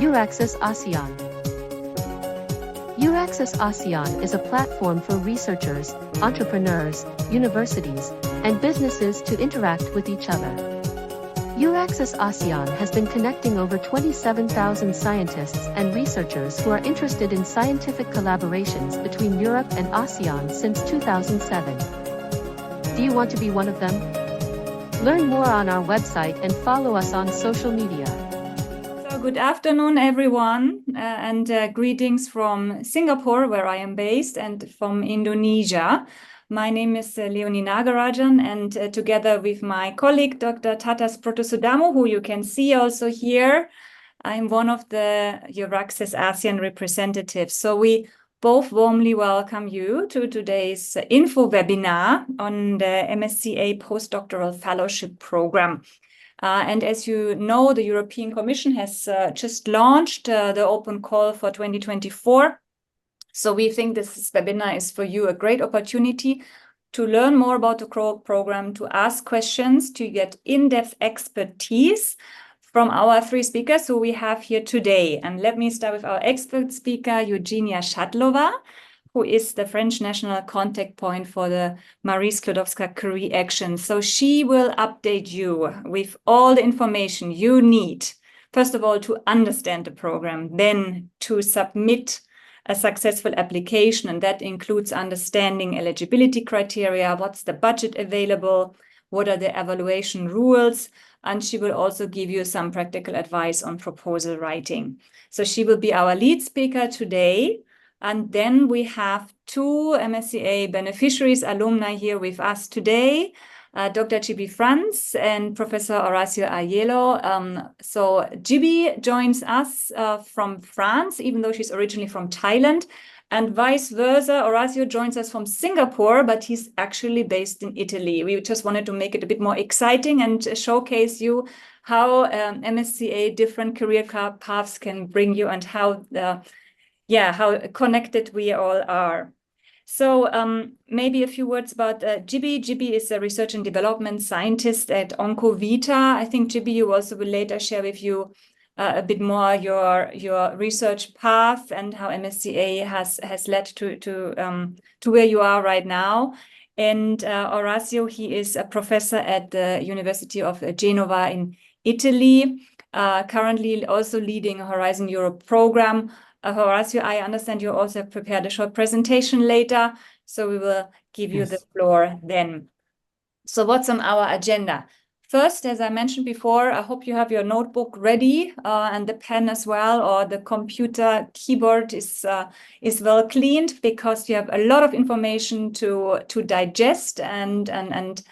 EURAXESS ASEAN. EURAXESS ASEAN is a platform for researchers, entrepreneurs, universities, and businesses to interact with each other. EURAXESS ASEAN has been connecting over 27,000 scientists and researchers who are interested in scientific collaborations between Europe and ASEAN since 2007. Do you want to be one of them? Learn more on our website and follow us on social media. So good afternoon, everyone, and greetings from Singapore, where I am based, and from Indonesia. My name is Leonie Nagarajan, and together with my colleague, Dr. Tatas Protosudamo, who you can see also here, I'm one of the EURAXESS ASEAN representatives. So we both warmly welcome you to today's info webinar on the MSCA Postdoctoral Fellowship program. And as you know, the European Commission has just launched the open call for 2024. So we think this webinar is for you a great opportunity to learn more about the program, to ask questions, to get in-depth expertise from our three speakers who we have here today. And let me start with our expert speaker, Eugenia Shatlova, who is the French national contact point for the Marie Sklodowska-Curie Action. So she will update you with all the information you need, first of all, to understand the program, then to submit a successful application, and that includes understanding eligibility criteria, what's the budget available, what are the evaluation rules, and she will also give you some practical advice on proposal writing. So she will be our lead speaker today. And then we have two MSCA beneficiaries, alumni here with us today, Dr. Gibi Franz and Professor Horacio Aiello. So Gibi joins us from France, even though she's originally from Thailand, and vice versa. Horacio joins us from Singapore, but he's actually based in Italy. We just wanted to make it a bit more exciting and showcase you how MSCA different career paths can bring you, and how connected we all are. So maybe a few words about Gibi. Gibi is a research and development scientist at OncoVita. I think, Gibi, you also will later share with you a bit more your research path and how MSCA has led to where you are right now. And Horacio, he is a professor at the University of Genova in Italy, currently also leading a Horizon Europe program. Horacio, I understand you also have prepared a short presentation later, so we will give you the floor then. So what's on our agenda? First, as I mentioned before, I hope you have your notebook ready and the pen as well, or the computer keyboard is well cleaned, because you have a lot of information to digest and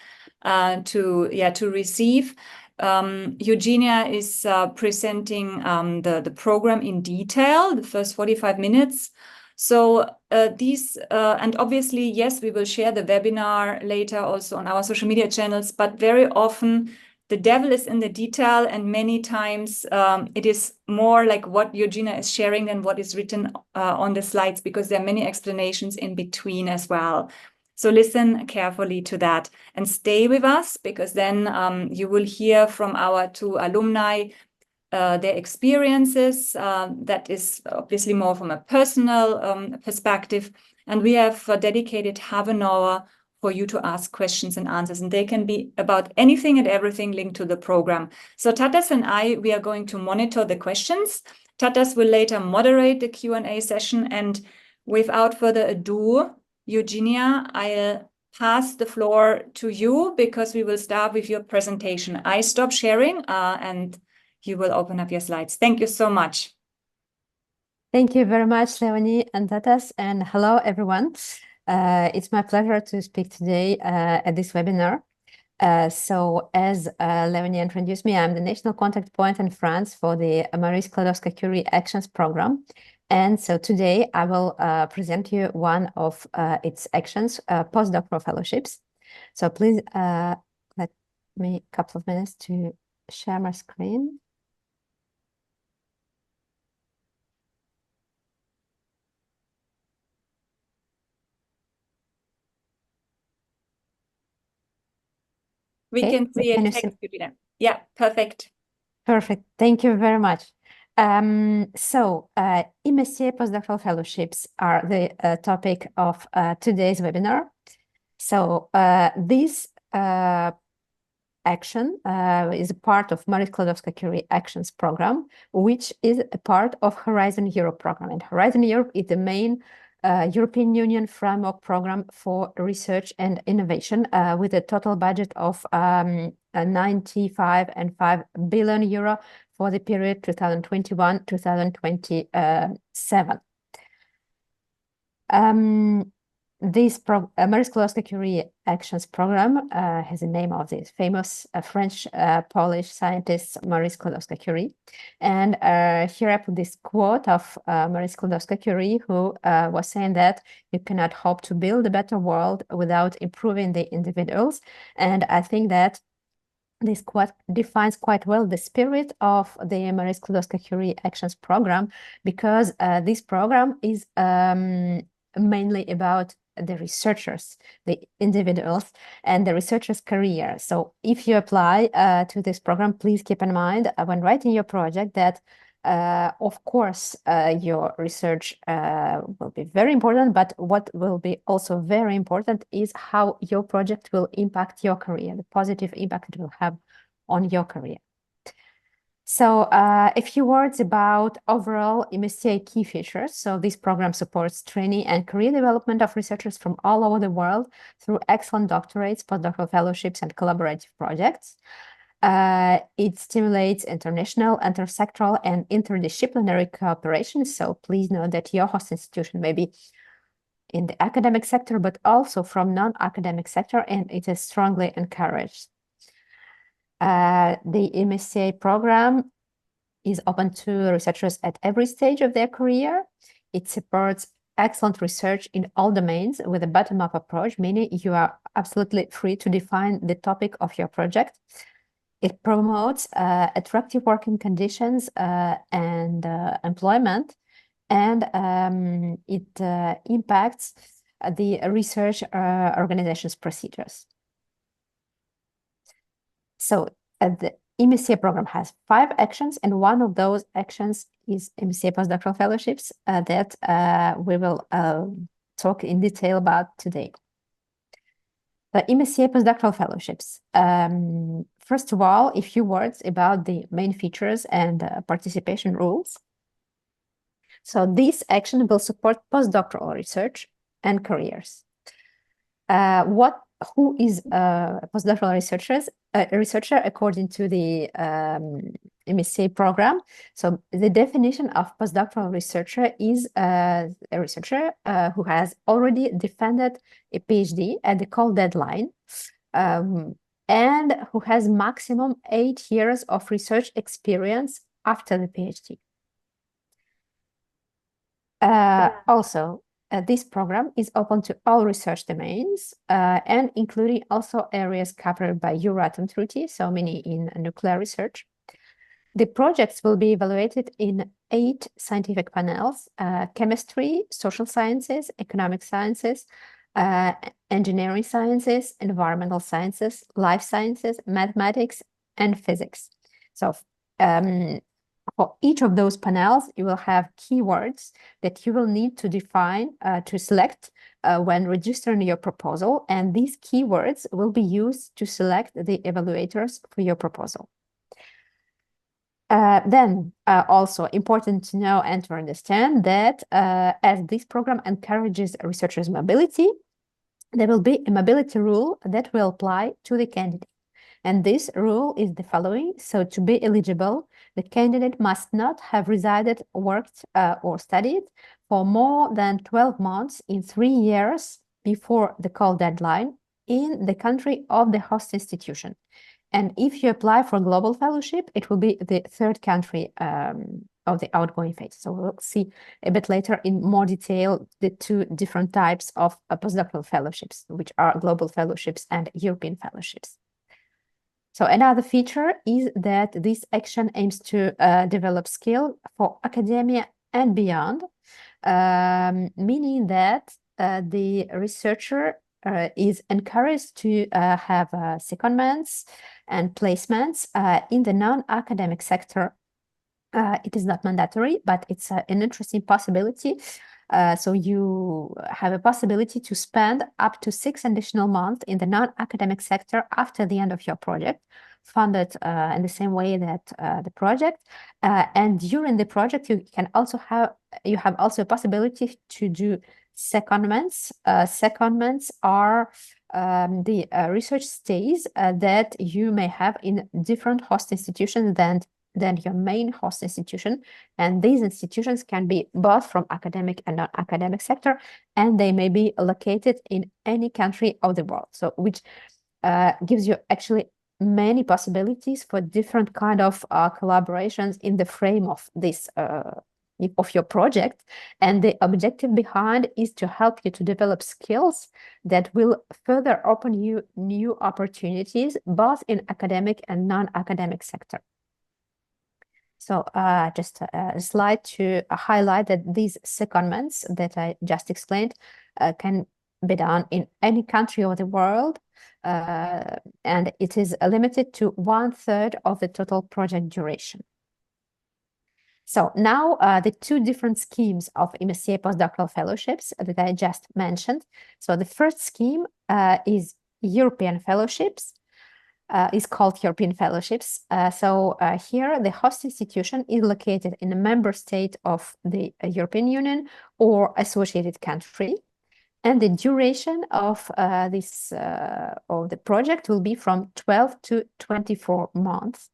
to receive. Eugenia is presenting the program in detail, the first 45 minutes. So and obviously, yes, we will share the webinar later also on our social media channels, but very often the devil is in the detail, and many times it is more like what Eugenia is sharing than what is written on the slides, because there are many explanations in between as well. So listen carefully to that and stay with us, because then you will hear from our two alumni their experiences. That is obviously more from a personal perspective. And we have dedicated half an hour for you to ask questions and answers, and they can be about anything and everything linked to the program. So Tatas and we are going to monitor the questions. Tatas will later moderate the Q&A session. And without further ado, Eugenia, I'll pass the floor to you, because we will start with your presentation. I stop sharing and you will open up your slides. Thank you so much. Thank you very much, Leonie and Tatas, and hello, everyone. It's my pleasure to speak today at this webinar. So as Leonie introduced me, I'm the national contact point in France for the Marie Sklodowska-Curie Actions program. And so today I will present you one of its actions, postdoctoral fellowships. So please let me a couple of minutes to share my screen. We can see it. Yeah, perfect. Perfect. Thank you very much. MSCA Postdoctoral Fellowships are the topic of today's webinar. So this action is a part of Marie Sklodowska-Curie Actions Program, which is a part of Horizon Europe program. And Horizon Europe is the main European Union framework program for research and innovation with a total budget of 95.5 billion euro for the period 2021-2027. This Marie Sklodowska-Curie Actions Program has the name of the famous French-Polish scientist Marie Sklodowska-Curie. And here I put this quote of Marie Sklodowska-Curie, who was saying that you cannot hope to build a better world without improving the individuals. And I think that this quote defines quite well the spirit of the Marie Sklodowska-Curie Actions Program, because this program is mainly about the researchers, the individuals, and the researcher's career. So if you apply to this program, please keep in mind when writing your project that, of course, your research will be very important, but what will be also very important is how your project will impact your career, the positive impact it will have on your career. So a few words about overall MSCA key features. So this program supports training and career development of researchers from all over the world through excellent doctorates, postdoctoral fellowships, and collaborative projects. It stimulates international, intersectoral, and interdisciplinary cooperation. So please know that your host institution may be in the academic sector, but also from non-academic sector, and it is strongly encouraged. The MSCA program is open to researchers at every stage of their career. It supports excellent research in all domains with a bottom-up approach, meaning you are absolutely free to define the topic of your project. It promotes attractive working conditions and employment, and it impacts the research organization's procedures. So the MSCA program has 5 actions, and one of those actions is MSCA Postdoctoral Fellowships that we will talk in detail about today. The MSCA Postdoctoral Fellowships. First of all, a few words about the main features and participation rules. So this action will support postdoctoral research and careers. Who is a postdoctoral researcher according to the MSCA program? So the definition of postdoctoral researcher is a researcher who has already defended a PhD at the call deadline and who has maximum 8 years of research experience after the PhD. Also, this program is open to all research domains and including also areas covered by Euratom Treaty, so many in nuclear research. The projects will be evaluated in 8 scientific panels: chemistry, social sciences, economic sciences, engineering sciences, environmental sciences, life sciences, mathematics, and physics. So for each of those panels, you will have keywords that you will need to define, to select when registering your proposal. And these keywords will be used to select the evaluators for your proposal. Then also important to know and to understand that as this program encourages researchers' mobility, there will be a mobility rule that will apply to the candidate. And this rule is the following. So to be eligible, the candidate must not have resided, worked, or studied for more than 12 months in 3 years before the call deadline in the country of the host institution. And if you apply for global fellowship, it will be the 3rd country of the outgoing phase. So we'll see a bit later in more detail the 2 different types of postdoctoral fellowships, which are global fellowships and European fellowships. So another feature is that this action aims to develop skill for academia and beyond, meaning that the researcher is encouraged to have secondments and placements in the non-academic sector It is not mandatory, but it's an interesting possibility. So you have a possibility to spend up to 6 additional months in the non-academic sector after the end of your project, funded in the same way that the project. And during the project, you have also a possibility to do secondments. Secondments are the research stays that you may have in different host institutions than your main host institution. And these institutions can be both from academic and non-academic sector, and they may be located in any country of the world. So which gives you actually many possibilities for different kind of collaborations in the frame of this of your project. And the objective behind is to help you to develop skills that will further open you new opportunities, both in academic and non-academic sector. So just a slide to highlight that these secondments that I just explained can be done in any country of the world, and it is limited to 1/3 of the total project duration. So now the two different schemes of MSCA Postdoctoral Fellowships that I just mentioned. So the first scheme is European Fellowships. Is called European Fellowships. Here, the host institution is located in a member state of the European Union or associated country. And the duration of the project will be from 12 to 24 months.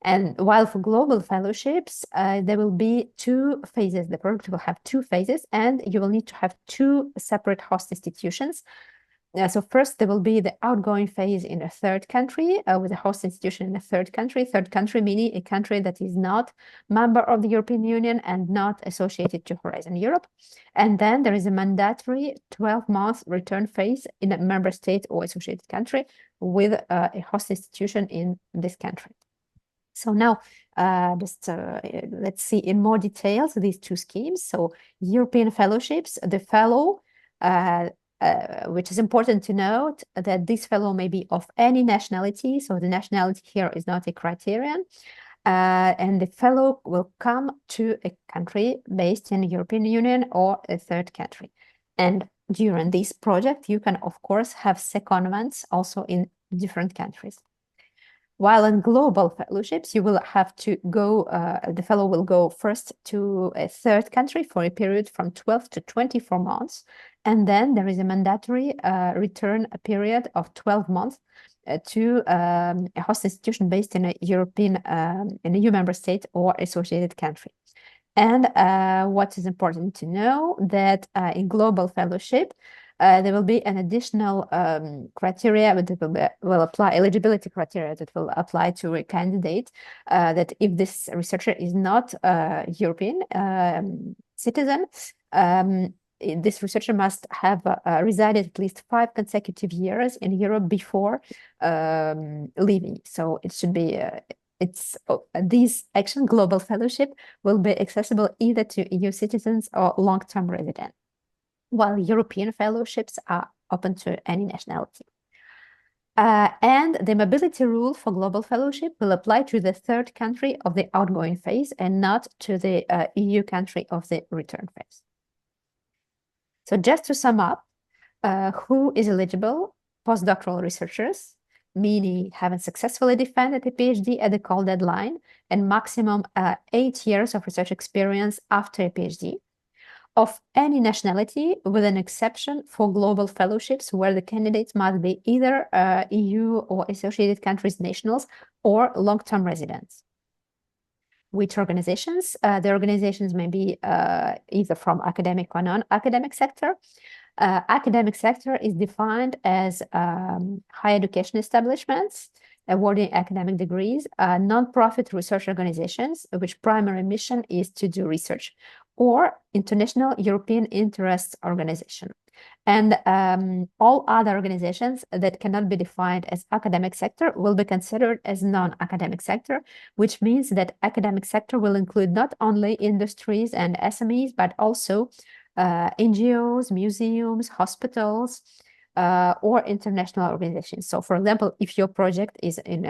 And while for global fellowships, there will be 2 phases. The project will have 2 phases, and you will need to have 2 separate host institutions. So first, there will be the outgoing phase in a third country with a host institution in a third country meaning a country that is not member of the European Union and not associated to Horizon Europe. And then there is a mandatory 12-month return phase in a member state or associated country with a host institution in this country. So now let's see in more details these 2 schemes. So European Fellowships, the fellow which is important to note that this fellow may be of any nationality. So the nationality here is not a criterion. And the fellow will come to a country based in the European Union or a third country. And during this project, you can, of course, have secondments also in different countries. While in global fellowships, you will have to go, the fellow will go first to a third country for a period from 12 to 24 months. And then there is a mandatory return period of 12 months to a host institution based in a European, in a EU member state or associated country. And what is important to know that in global fellowship, there will be an additional criteria that will apply, eligibility criteria that will apply to a candidate, that if this researcher is not a European citizen, this researcher must have resided at least 5 consecutive years in Europe before leaving. So it should be, these action global fellowship will be accessible either to EU citizens or long-term residents, while European fellowships are open to any nationality. And the mobility rule for global fellowship will apply to the third country of the outgoing phase and not to the EU country of the return phase. So just to sum up, who is eligible? Postdoctoral researchers, meaning having successfully defended a PhD at the call deadline and maximum 8 years of research experience after a PhD, of any nationality, with an exception for global fellowships where the candidates must be either EU or associated countries nationals or long-term residents. Which organizations? The organizations may be either from academic or non-academic sector. Academic sector is defined as higher education establishments awarding academic degrees, non-profit research organizations, which primary mission is to do research, or international European interest organization. And all other organizations that cannot be defined as academic sector will be considered as non-academic sector, which means that academic sector will include not only industries and SMEs, but also NGOs, museums, hospitals, or international organizations. So, for example, if your project is in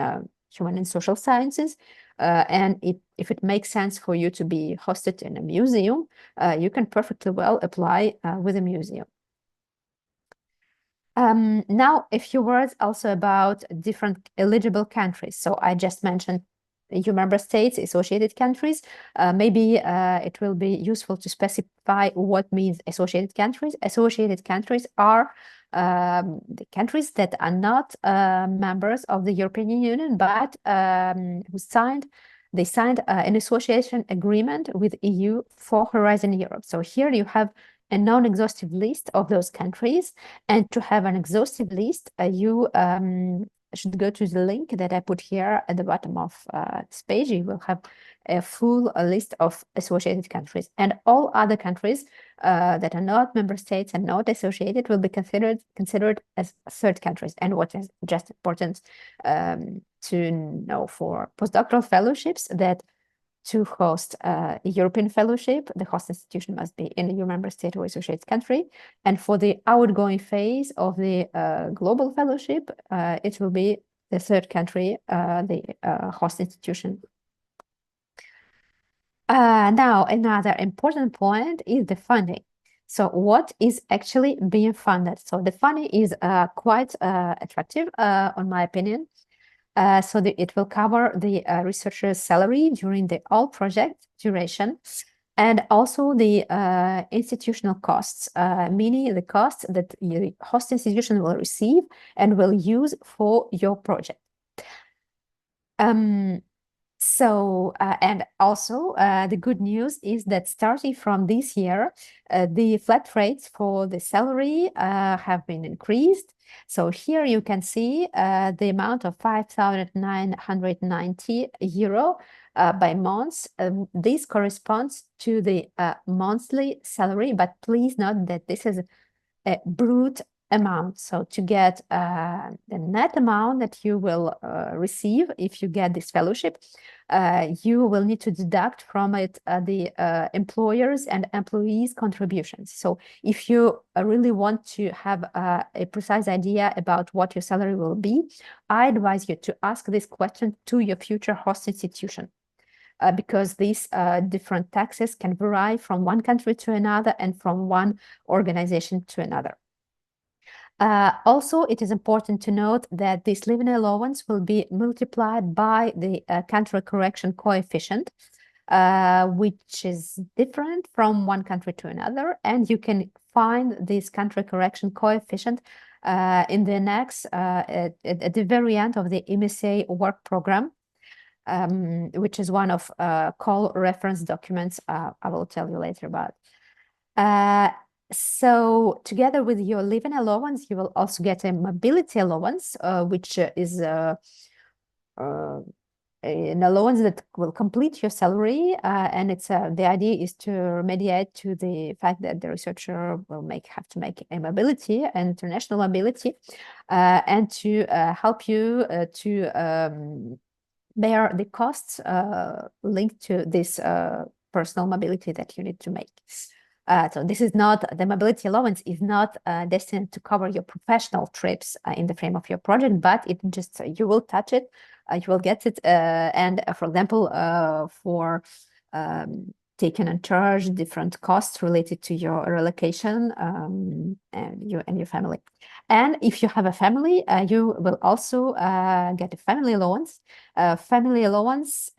human and social sciences, And if it makes sense for you to be hosted in a museum, you can perfectly well apply with a museum. Now, a few words also about different eligible countries. So I just mentioned EU member states, associated countries. Maybe it will be useful to specify what means associated countries. Associated countries are the countries that are not members of the European Union, but they signed an association agreement with EU for Horizon Europe. So here you have a non-exhaustive list of those countries. And to have an exhaustive list, you should go to the link that I put here at the bottom of this page. You will have a full list of associated countries. And all other countries that are not member states and not associated will be considered as third countries. And what is just important to know for postdoctoral fellowships, that to host a European fellowship, the host institution must be in a EU member state or associated country. And for the outgoing phase of the global fellowship, it will be the third country, the host institution. Now, another important point is the funding. So what is actually being funded? So the funding is quite attractive, on my opinion. So it will cover the researcher's salary during the whole project duration, and also the institutional costs, meaning the costs that the host institution will receive and will use for your project. And also the good news is that starting from this year, the flat rates for the salary have been increased. So here you can see the amount of 5,990 euro by month. This corresponds to the monthly salary, but please note that this is a brute amount. So to get the net amount that you will receive if you get this fellowship, you will need to deduct from it the employers' and employees' contributions. So if you really want to have a precise idea about what your salary will be, I advise you to ask this question to your future host institution. Because these different taxes can vary from one country to another and from one organization to another. Also, it is important to note that this living allowance will be multiplied by the country correction coefficient, which is different from one country to another. And you can find this country correction coefficient in the next, at the very end of the MSCA work program, which is one of call reference documents I will tell you later about. So together with your living allowance, you will also get a mobility allowance, which is an allowance that will complete your salary. And it's the idea is to remediate to the fact that the researcher will have to make a mobility, an international mobility, and to help you to bear the costs linked to this personal mobility that you need to make. So this is not, the mobility allowance is not destined to cover your professional trips in the frame of your project, but it just, you will touch it, you will get it. And for example, for taking in charge different costs related to your relocation and your family. And if you have a family, you will also get a family allowance. Family allowance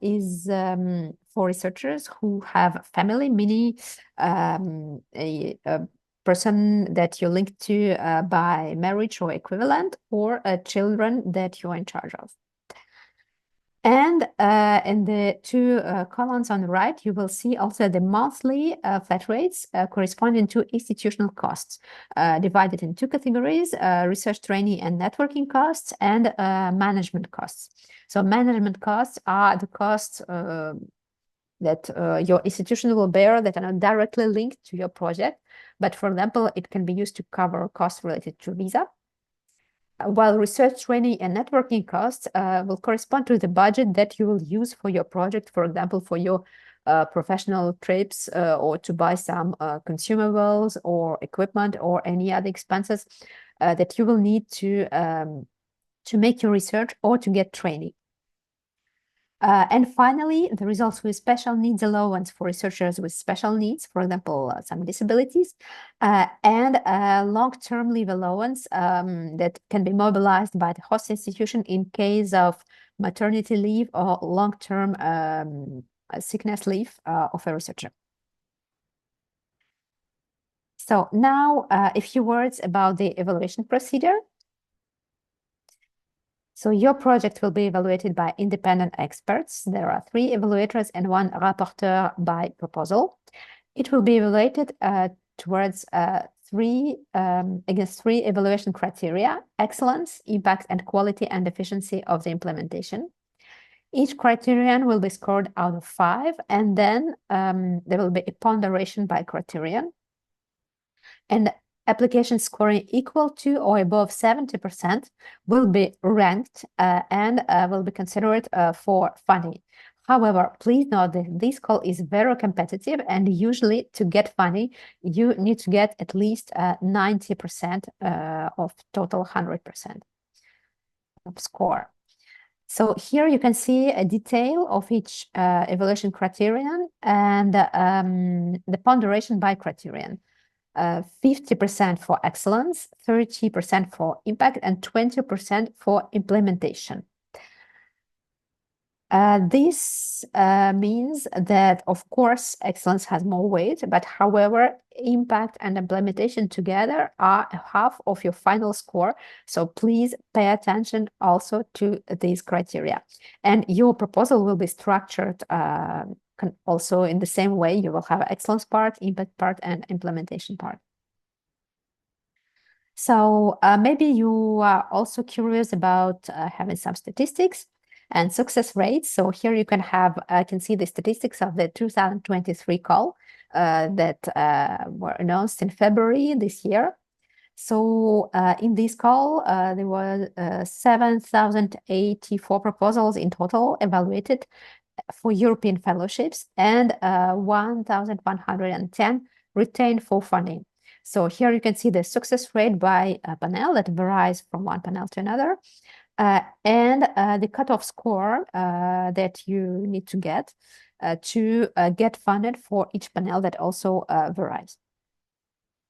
is for researchers who have family, meaning a person that you're linked to by marriage or equivalent, or children that you're in charge of. And in the two columns on the right, you will see also the monthly flat rates corresponding to institutional costs, divided in two categories: research training and networking costs, and management costs. So management costs are the costs that your institution will bear that are not directly linked to your project. But for example, it can be used to cover costs related to visa. While research training and networking costs will correspond to the budget that you will use for your project, for example, for your professional trips or to buy some consumables or equipment or any other expenses that you will need to make your research or to get training. And finally, the results with special needs allowance for researchers with special needs, for example, some disabilities, and long-term leave allowance that can be mobilized by the host institution in case of maternity leave or long-term sickness leave of a researcher. So now a few words about the evaluation procedure. So your project will be evaluated by independent experts. There are 3 evaluators and 1 rapporteur by proposal. It will be evaluated towards against 3 evaluation criteria: excellence, impact, and quality and efficiency of the implementation. Each criterion will be scored out of 5, and then there will be a ponderation by criterion. And application scoring equal to or above 70% will be ranked and will be considered for funding. However, please note that this call is very competitive, and usually to get funding, you need to get at least 90% of total 100% of score. So here you can see a detail of each evaluation criterion and the ponderation by criterion. 50% for excellence, 30% for impact, and 20% for implementation. This means that, of course, excellence has more weight, but however, impact and implementation together are half of your final score. So please pay attention also to these criteria. And your proposal will be structured also in the same way. You will have excellence part, impact part, and implementation part. So maybe you are also curious about having some statistics and success rates. So here you can see the statistics of the 2023 call that were announced in February this year. So in this call, there were 7,084 proposals in total evaluated for European fellowships, and 1,110 retained for funding. So here you can see the success rate by panel that varies from one panel to another, and the cutoff score that you need to get funded for each panel that also varies.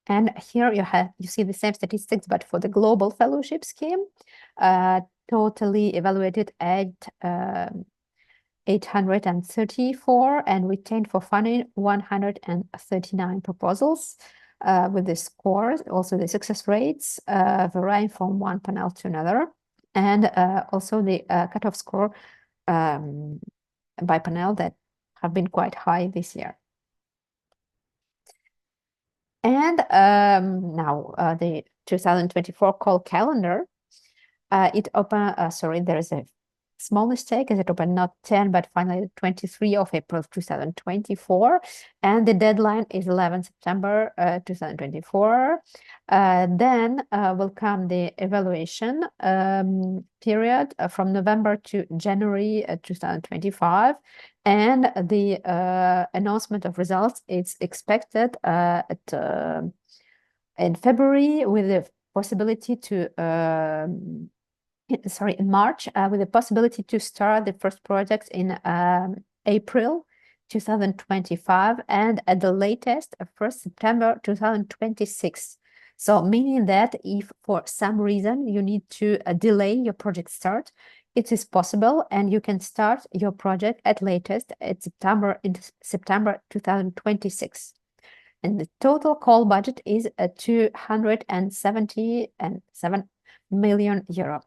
And here you see the same statistics, but for the global fellowship scheme, totally evaluated at 834 and retained for funding 139 proposals with the scores, also the success rates varying from one panel to another, and also the cutoff score by panel that have been quite high this year. And now the 2024 call calendar, it opened, sorry, there is a small mistake, as it opened not 10, but finally 23 of April 2024. And the deadline is 11 September 2024. Then will come the evaluation period from November to January 2025. And the announcement of results is expected in February, with the possibility to in March, with the possibility to start the first project in April 2025, and at the latest 1st September 2026. So meaning that if for some reason you need to delay your project start, it is possible, and you can start your project at latest at September 2026. And the total call budget is 277 million euro.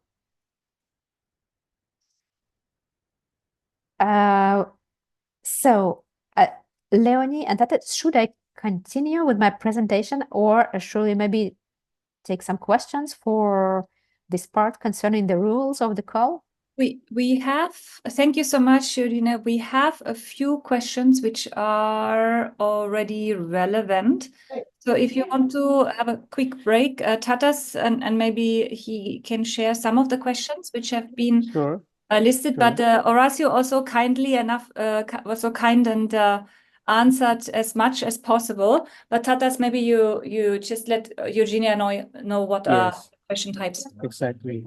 Leonie and Tata, should I continue with my presentation, or should we maybe take some questions for this part concerning the rules of the call? We have, thank you so much, Irina. We have a few questions which are already relevant. So if you want to have a quick break, Tatas, and maybe he can share some of the questions which have been listed, but Horacio also was so kind and answered as much as possible. But Tatas, maybe you just let Eugenia know what are question types. Exactly.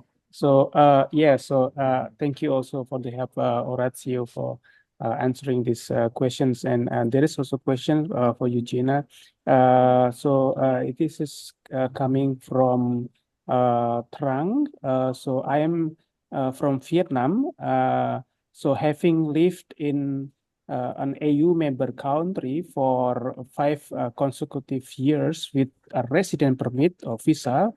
Thank you also for the help, Orazio, for answering these questions. And there is also a question for you, Gina. This is coming from Trang. So I am from Vietnam. So having lived in an AU member country for 5 consecutive years with a resident permit or visa,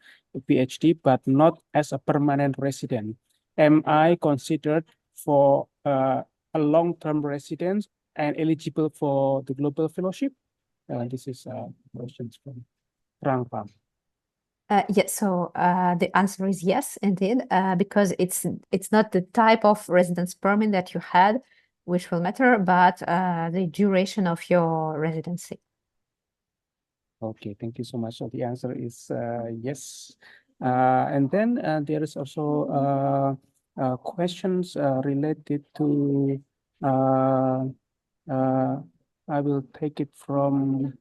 PhD, but not as a permanent resident. Am I considered for a long-term residence and eligible for the global fellowship? This is questions from Trang Pham. Yes, so the answer is yes, indeed, because it's not the type of residence permit that you had which will matter, but the duration of your residency. Okay, thank you so much. So the answer is yes. And then there is also questions related to, I will take it from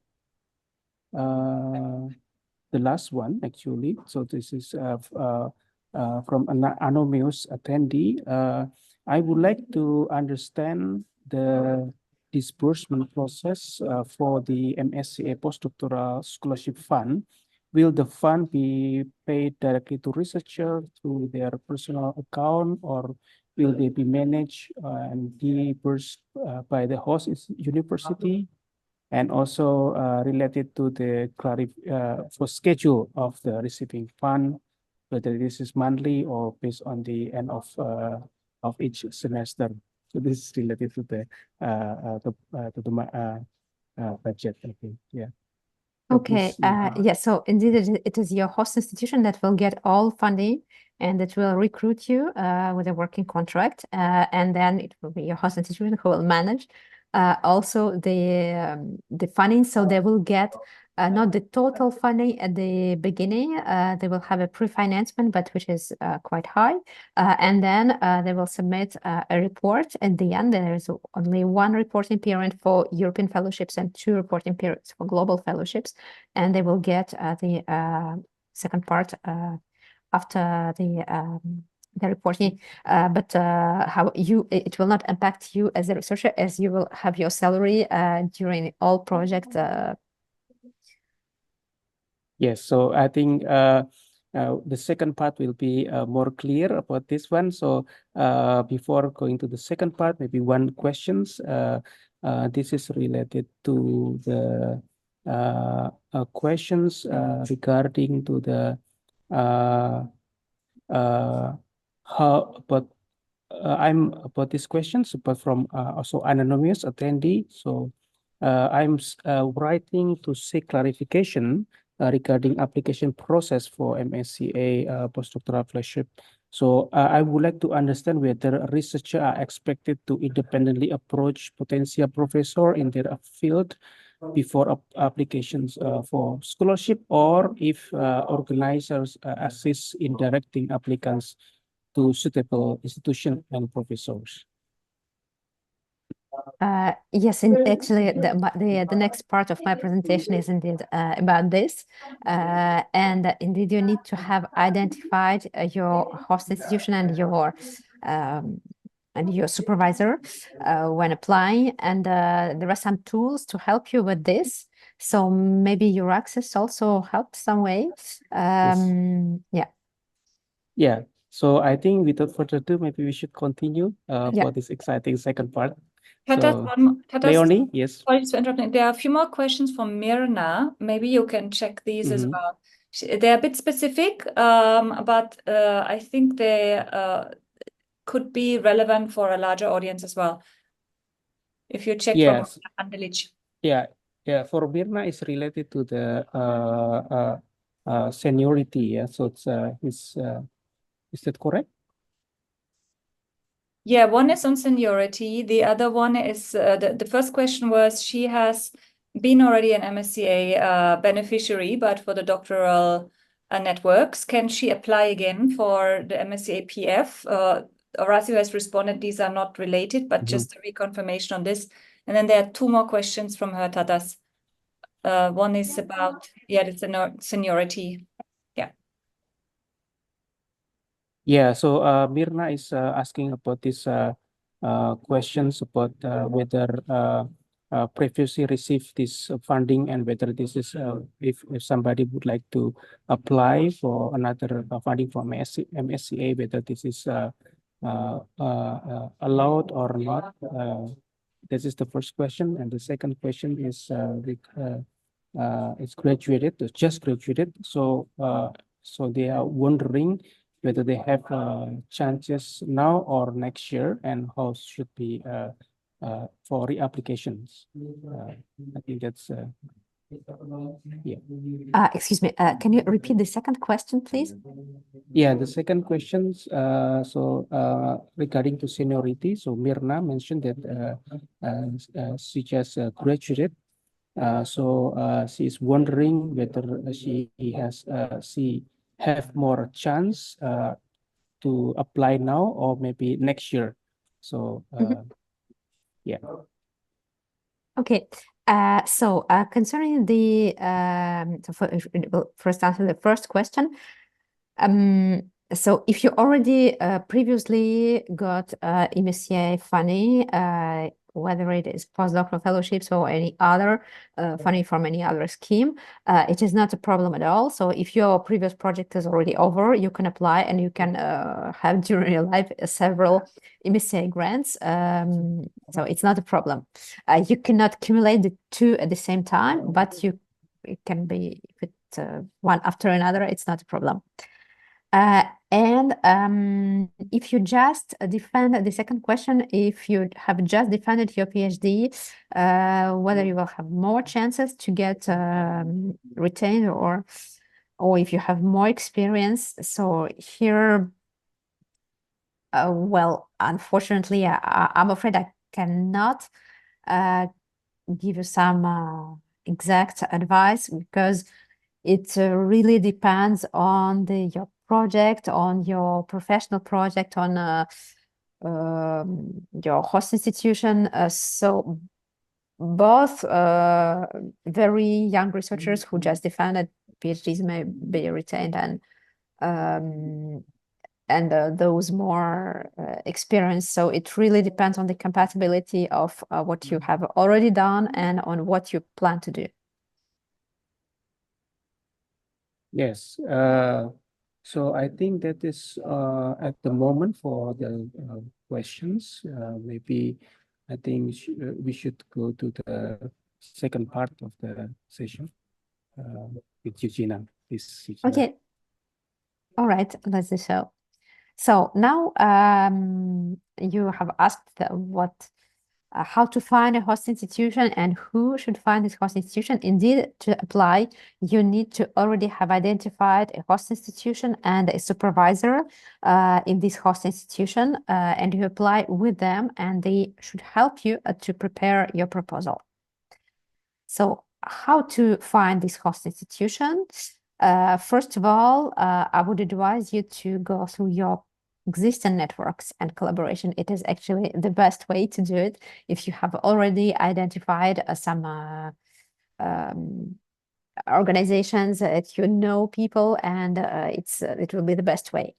the last one, actually. So this is from an anonymous attendee. I would like to understand the disbursement process for the MSCA Postdoctoral Scholarship Fund. Will the fund be paid directly to researchers through their personal account, or will they be managed and disbursed by the host university? And also related to the for schedule of the receiving fund, whether this is monthly or based on the end of each semester. So this is related to the budget, I think. Yeah. Okay. Yes. So indeed, it is your host institution that will get all funding, and it will recruit you with a working contract, and then it will be your host institution who will manage also the funding. So they will get not the total funding at the beginning. They will have a pre-financement, but which is quite high, and then they will submit a report at the end. There is only one reporting period for European fellowships and 2 reporting periods for global fellowships, and they will get the second part after the reporting, but how it will not impact you as a researcher, as you will have your salary during all projects. Yes, so I think the second part will be more clear about this one. So before going to the second part, maybe one questions. This is related to the questions regarding to the how about I'm about these questions, but from also anonymous attendee. So I'm writing to seek clarification regarding application process for MSCA Postdoctoral Fellowship. So I would like to understand whether researchers are expected to independently approach potential professor in their field before applications for scholarship, or if organizers assist in directing applicants to suitable institutions and professors. Yes, and actually the next part of my presentation is indeed about this. And indeed you need to have identified your host institution and your supervisor when applying. And there are some tools to help you with this. So maybe EURAXESS also helps some way. Yeah. Yeah. So I think without further ado, maybe we should continue for this exciting second part. Tatas, Leonie, yes. Sorry to interrupt. There are a few more questions from Mirna. Maybe you can check these as well. They're a bit specific, but I think they could be relevant for a larger audience as well. If you check from Andelic. Yeah. For Mirna, it's related to the seniority. Yeah. So it's is that correct? Yeah, one is on seniority. The other one is the first question was, she has been already an MSCA beneficiary, but for the doctoral networks, can she apply again for the MSCA-PF? Orazio has responded, these are not related, but just a reconfirmation on this. And then there are 2 more questions from her, Tatas. One is about, the seniority. Yeah. Yeah, so Mirna is asking about this questions about whether previously received this funding and whether this is if somebody would like to apply for another funding from MSCA, whether this is allowed or not. This is the first question, and the second question is it's graduated, just graduated, so so they are wondering whether they have chances now or next year, and how should be for reapplications. I think that's yeah. Excuse me, can you repeat the second question, please? Yeah, the second questions, regarding to seniority. So Mirna mentioned that she just graduated. She is wondering whether she have more chance to apply now or maybe next year. So yeah. Okay. Concerning the first answer the first question. So if you already previously got MSCA funding, whether it is postdoctoral fellowships or any other funding from any other scheme, it is not a problem at all. So if your previous project is already over, you can apply and you can have during your life several MSCA grants. So it's not a problem. You cannot accumulate the two at the same time, but it can be if it's one after another, it's not a problem. If you just defend the second question, if you have just defended your PhD, whether you will have more chances to get retained or if you have more experience. So here, well, unfortunately, I'm afraid I cannot give you some exact advice, because it really depends on your project, on your professional project, on your host institution. So both very young researchers who just defended PhDs may be retained, and those more experienced. So it really depends on the compatibility of what you have already done and on what you plan to do. Yes. So I think that is at the moment for the questions. Maybe I think we should go to the second part of the session with Eugenia. Please, Eugenia. Okay. All right, let's do so. So now you have asked how to find a host institution and who should find this host institution. Indeed, to apply, you need to already have identified a host institution and a supervisor in this host institution, and you apply with them, and they should help you to prepare your proposal. So how to find this host institution? First of all, I would advise you to go through your existing networks and collaboration. It is actually the best way to do it. If you have already identified some organizations that you know people, and it will be the best way.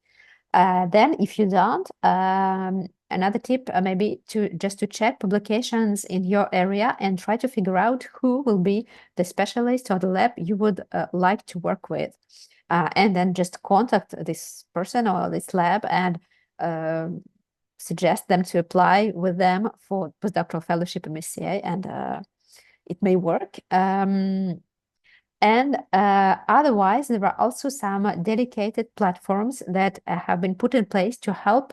Then if you don't, another tip maybe to check publications in your area and try to figure out who will be the specialist or the lab you would like to work with. And then just contact this person or this lab and suggest them to apply with them for postdoctoral fellowship MSCA, and it may work. Otherwise, there are also some dedicated platforms that have been put in place to help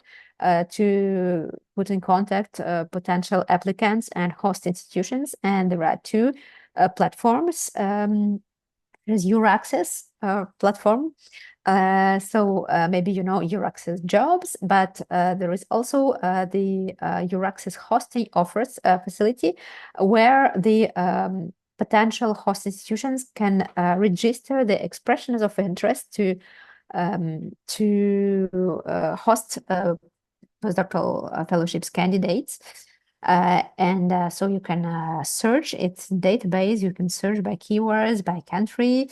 to put in contact potential applicants and host institutions. And there are two platforms. There's EURAXESS platform. Maybe you know EURAXESS Jobs, but there is also the EURAXESS Hosting Offers facility, where the potential host institutions can register the expressions of interest to host postdoctoral fellowships candidates. So you can search its database. You can search by keywords, by country.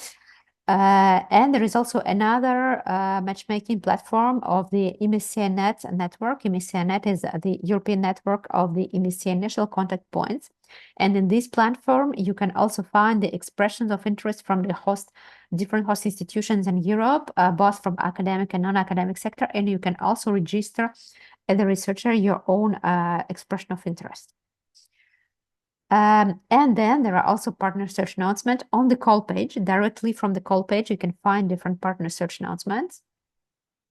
And there is also another matchmaking platform of the MSCA-Net network. MSCA-Net is the European network of the MSCA national contact points. And in this platform, you can also find the expressions of interest from the different host institutions in Europe, both from academic and non-academic sector. And you can also register as a researcher your own expression of interest. And then there are also partner search announcements on the call page. Directly from the call page, you can find different partner search announcements.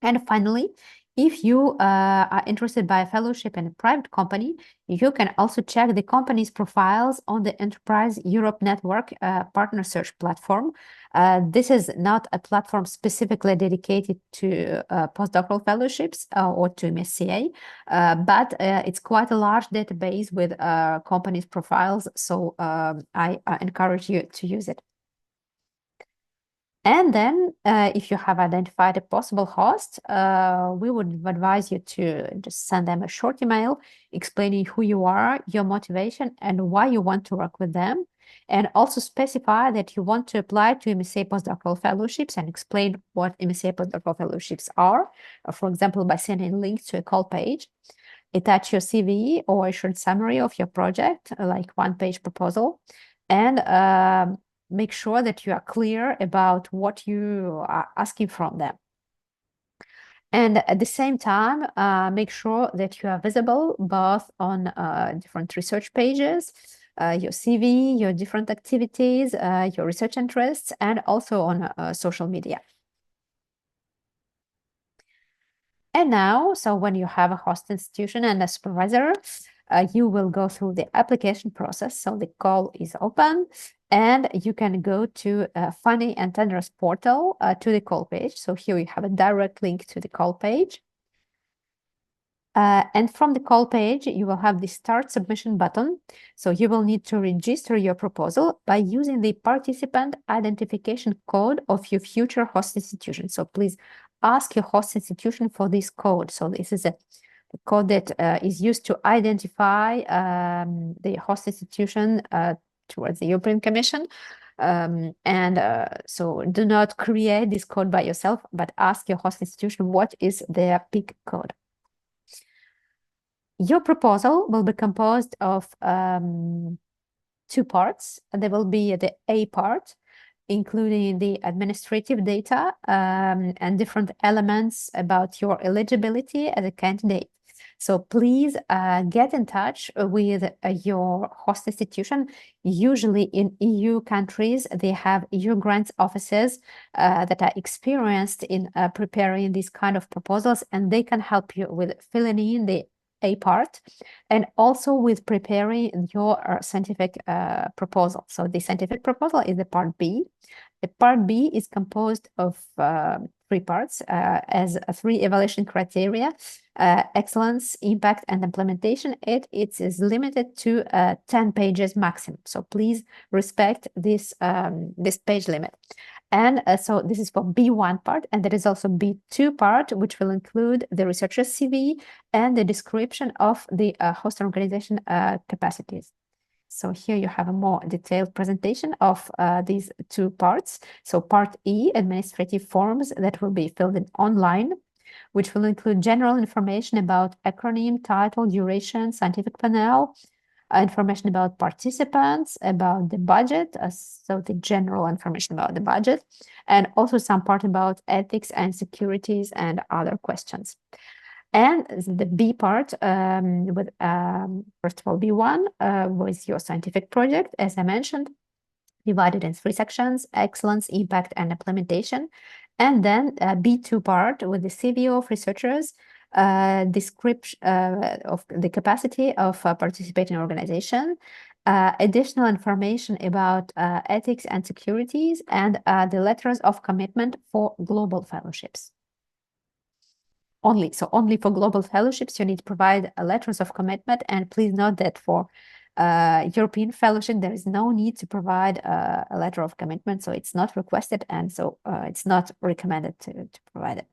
And finally, if you are interested by a fellowship in a private company, you can also check the company's profiles on the Enterprise Europe Network partner search platform. This is not a platform specifically dedicated to postdoctoral fellowships or to MSCA, but it's quite a large database with companies' profiles, so I encourage you to use it. And then if you have identified a possible host, we would advise you to just send them a short email explaining who you are, your motivation, and why you want to work with them. And also specify that you want to apply to MSCA Postdoctoral Fellowships and explain what MSCA Postdoctoral Fellowships are, for example, by sending a link to a call page. Attach your CV or a short summary of your project, like one-page proposal, and make sure that you are clear about what you are asking from them. And at the same time, make sure that you are visible both on different research pages, your CV, your different activities, your research interests, and also on social media. And now, so when you have a host institution and a supervisor, you will go through the application process. So the call is open, and you can go to Funding and Tenders portal to the call page. So here we have a direct link to the call page. And from the call page, you will have the Start Submission button. So you will need to register your proposal by using the participant identification code of your future host institution. So please ask your host institution for this code. So this is a code that is used to identify the host institution towards the European Commission. So do not create this code by yourself, but ask your host institution what is their PIC code. Your proposal will be composed of two parts. There will be the A part, including the administrative data and different elements about your eligibility as a candidate. So please get in touch with your host institution. Usually in EU countries, they have EU grants offices that are experienced in preparing these kind of proposals, and they can help you with filling in the A part and also with preparing your scientific proposal. So the scientific proposal is the part B. The part B is composed of three parts as three evaluation criteria: excellence, impact, and implementation. It is limited to 10 pages maximum. So please respect this page limit. And so this is for B1 part, and there is also B2 part, which will include the researcher's CV and the description of the host organization capacities. So here you have a more detailed presentation of these two parts. So part E, administrative forms that will be filled in online, which will include general information about acronym, title, duration, scientific panel, information about participants, about the budget, so the general information about the budget, and also some part about ethics and securities and other questions. And the B part, with first of all, B1 was your scientific project, as I mentioned, divided in three sections: excellence, impact, and implementation. And then B2 part with the CV of researchers, description of the capacity of participating organization, additional information about ethics and securities, and the letters of commitment for global fellowships. Only for global fellowships, you need to provide letters of commitment. And please note that for European fellowship, there is no need to provide a letter of commitment. So it's not requested, and so it's not recommended to provide it.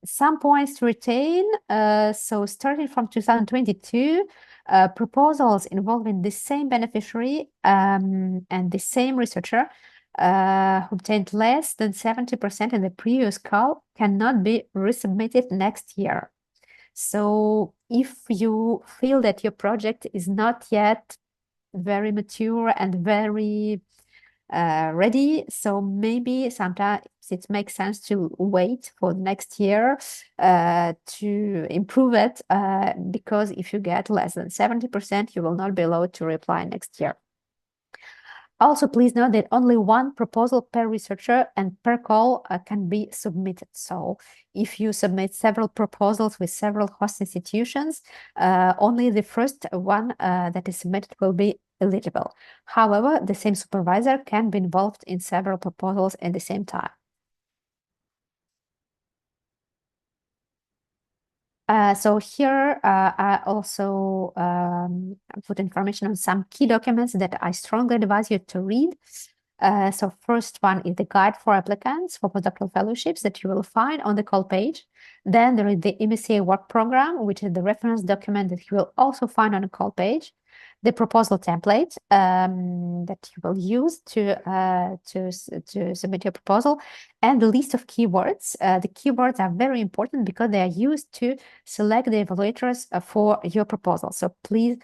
some points to retain. So starting from 2022, proposals involving the same beneficiary and the same researcher who obtained less than 70% in the previous call cannot be resubmitted next year. So if you feel that your project is not yet very mature and very ready, so maybe sometimes it makes sense to wait for next year to improve it, because if you get less than 70%, you will not be allowed to reply next year. Also, please note that only one proposal per researcher and per call can be submitted. So if you submit several proposals with several host institutions, only the first one that is submitted will be eligible. However, the same supervisor can be involved in several proposals at the same time. So here I also put information on some key documents that I strongly advise you to read. So first one is the guide for applicants for postdoctoral fellowships that you will find on the call page. Then there is the MSCA work program, which is the reference document that you will also find on the call page. The proposal template that you will use to submit your proposal, and the list of keywords. The keywords are very important because they are used to select the evaluators for your proposal. So please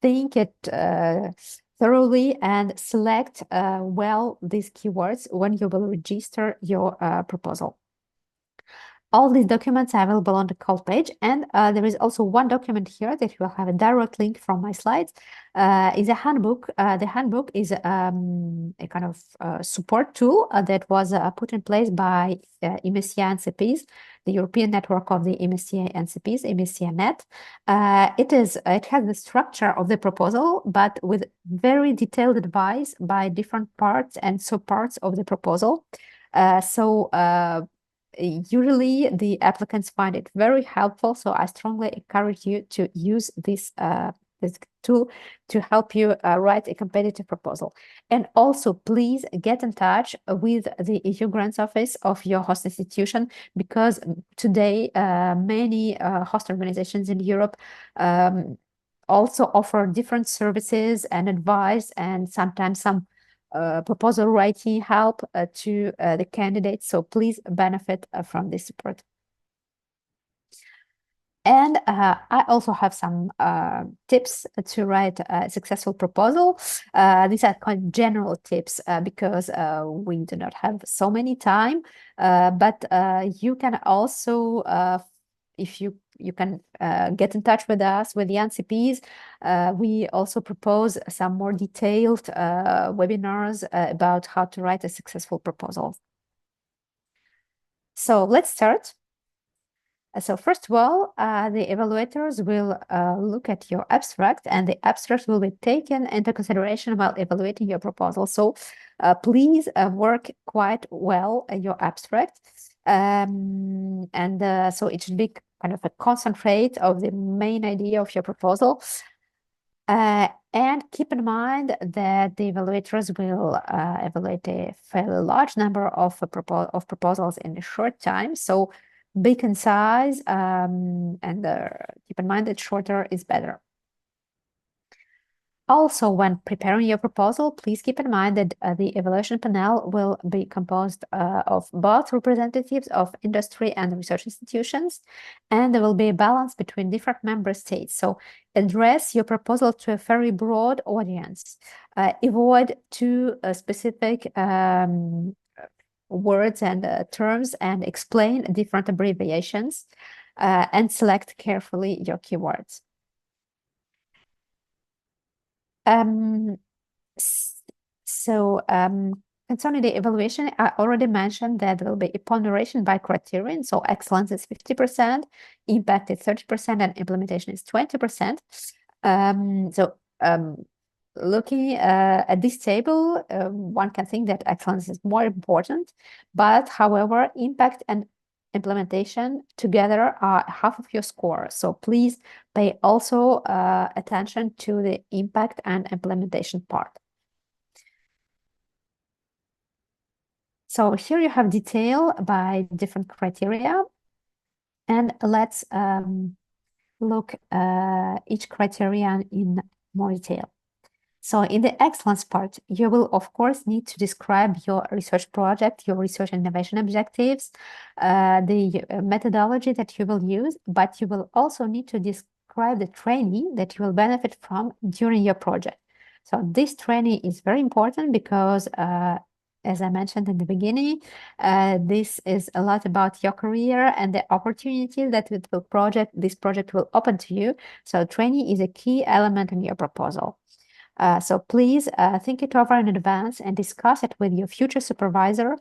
think it thoroughly and select well these keywords when you will register your proposal. All these documents are available on the call page, and there is also one document here that will have a direct link from my slides. Is a handbook. The handbook is a kind of support tool that was put in place by MSCA NCPs, the European network of the MSCA NCPs, MSCA-NET. It has the structure of the proposal, but with very detailed advice by different parts and subparts of the proposal. Usually the applicants find it very helpful, so I strongly encourage you to use this tool to help you write a competitive proposal. And also, please get in touch with the EU grants office of your host institution, because today many host organizations in Europe also offer different services and advice, and sometimes some proposal writing help to the candidates. So please benefit from this support. And I also have some tips to write a successful proposal. These are kind of general tips because we do not have so many time, but you can also, if you can get in touch with us, with the NCPs. We also propose some more detailed webinars about how to write a successful proposal. So let's start. So first of all, the evaluators will look at your abstract, and the abstract will be taken into consideration while evaluating your proposal. So please work quite well your abstract. So it should be kind of a concentrate of the main idea of your proposal. And keep in mind that the evaluators will evaluate a fairly large number of proposals in a short time. So be concise and keep in mind that shorter is better. Also, when preparing your proposal, please keep in mind that the evaluation panel will be composed of both representatives of industry and research institutions, and there will be a balance between different member states. So address your proposal to a very broad audience. Avoid too specific words and terms, and explain different abbreviations, and select carefully your keywords. Concerning the evaluation, I already mentioned that there will be a ponderation by criterion. So excellence is 50%, impact is 30%, and implementation is 20%. Looking at this table, one can think that excellence is more important, but however, impact and implementation together are half of your score. So please pay also attention to the impact and implementation part. So here you have detail by different criteria, and let's look each criterion in more detail. So in the excellence part, you will of course need to describe your research project, your research and innovation objectives, the methodology that you will use, but you will also need to describe the training that you will benefit from during your project. So this training is very important because as I mentioned in the beginning, this is a lot about your career and the opportunities that this project will open to you. So training is a key element in your proposal. So please think it over in advance and discuss it with your future supervisor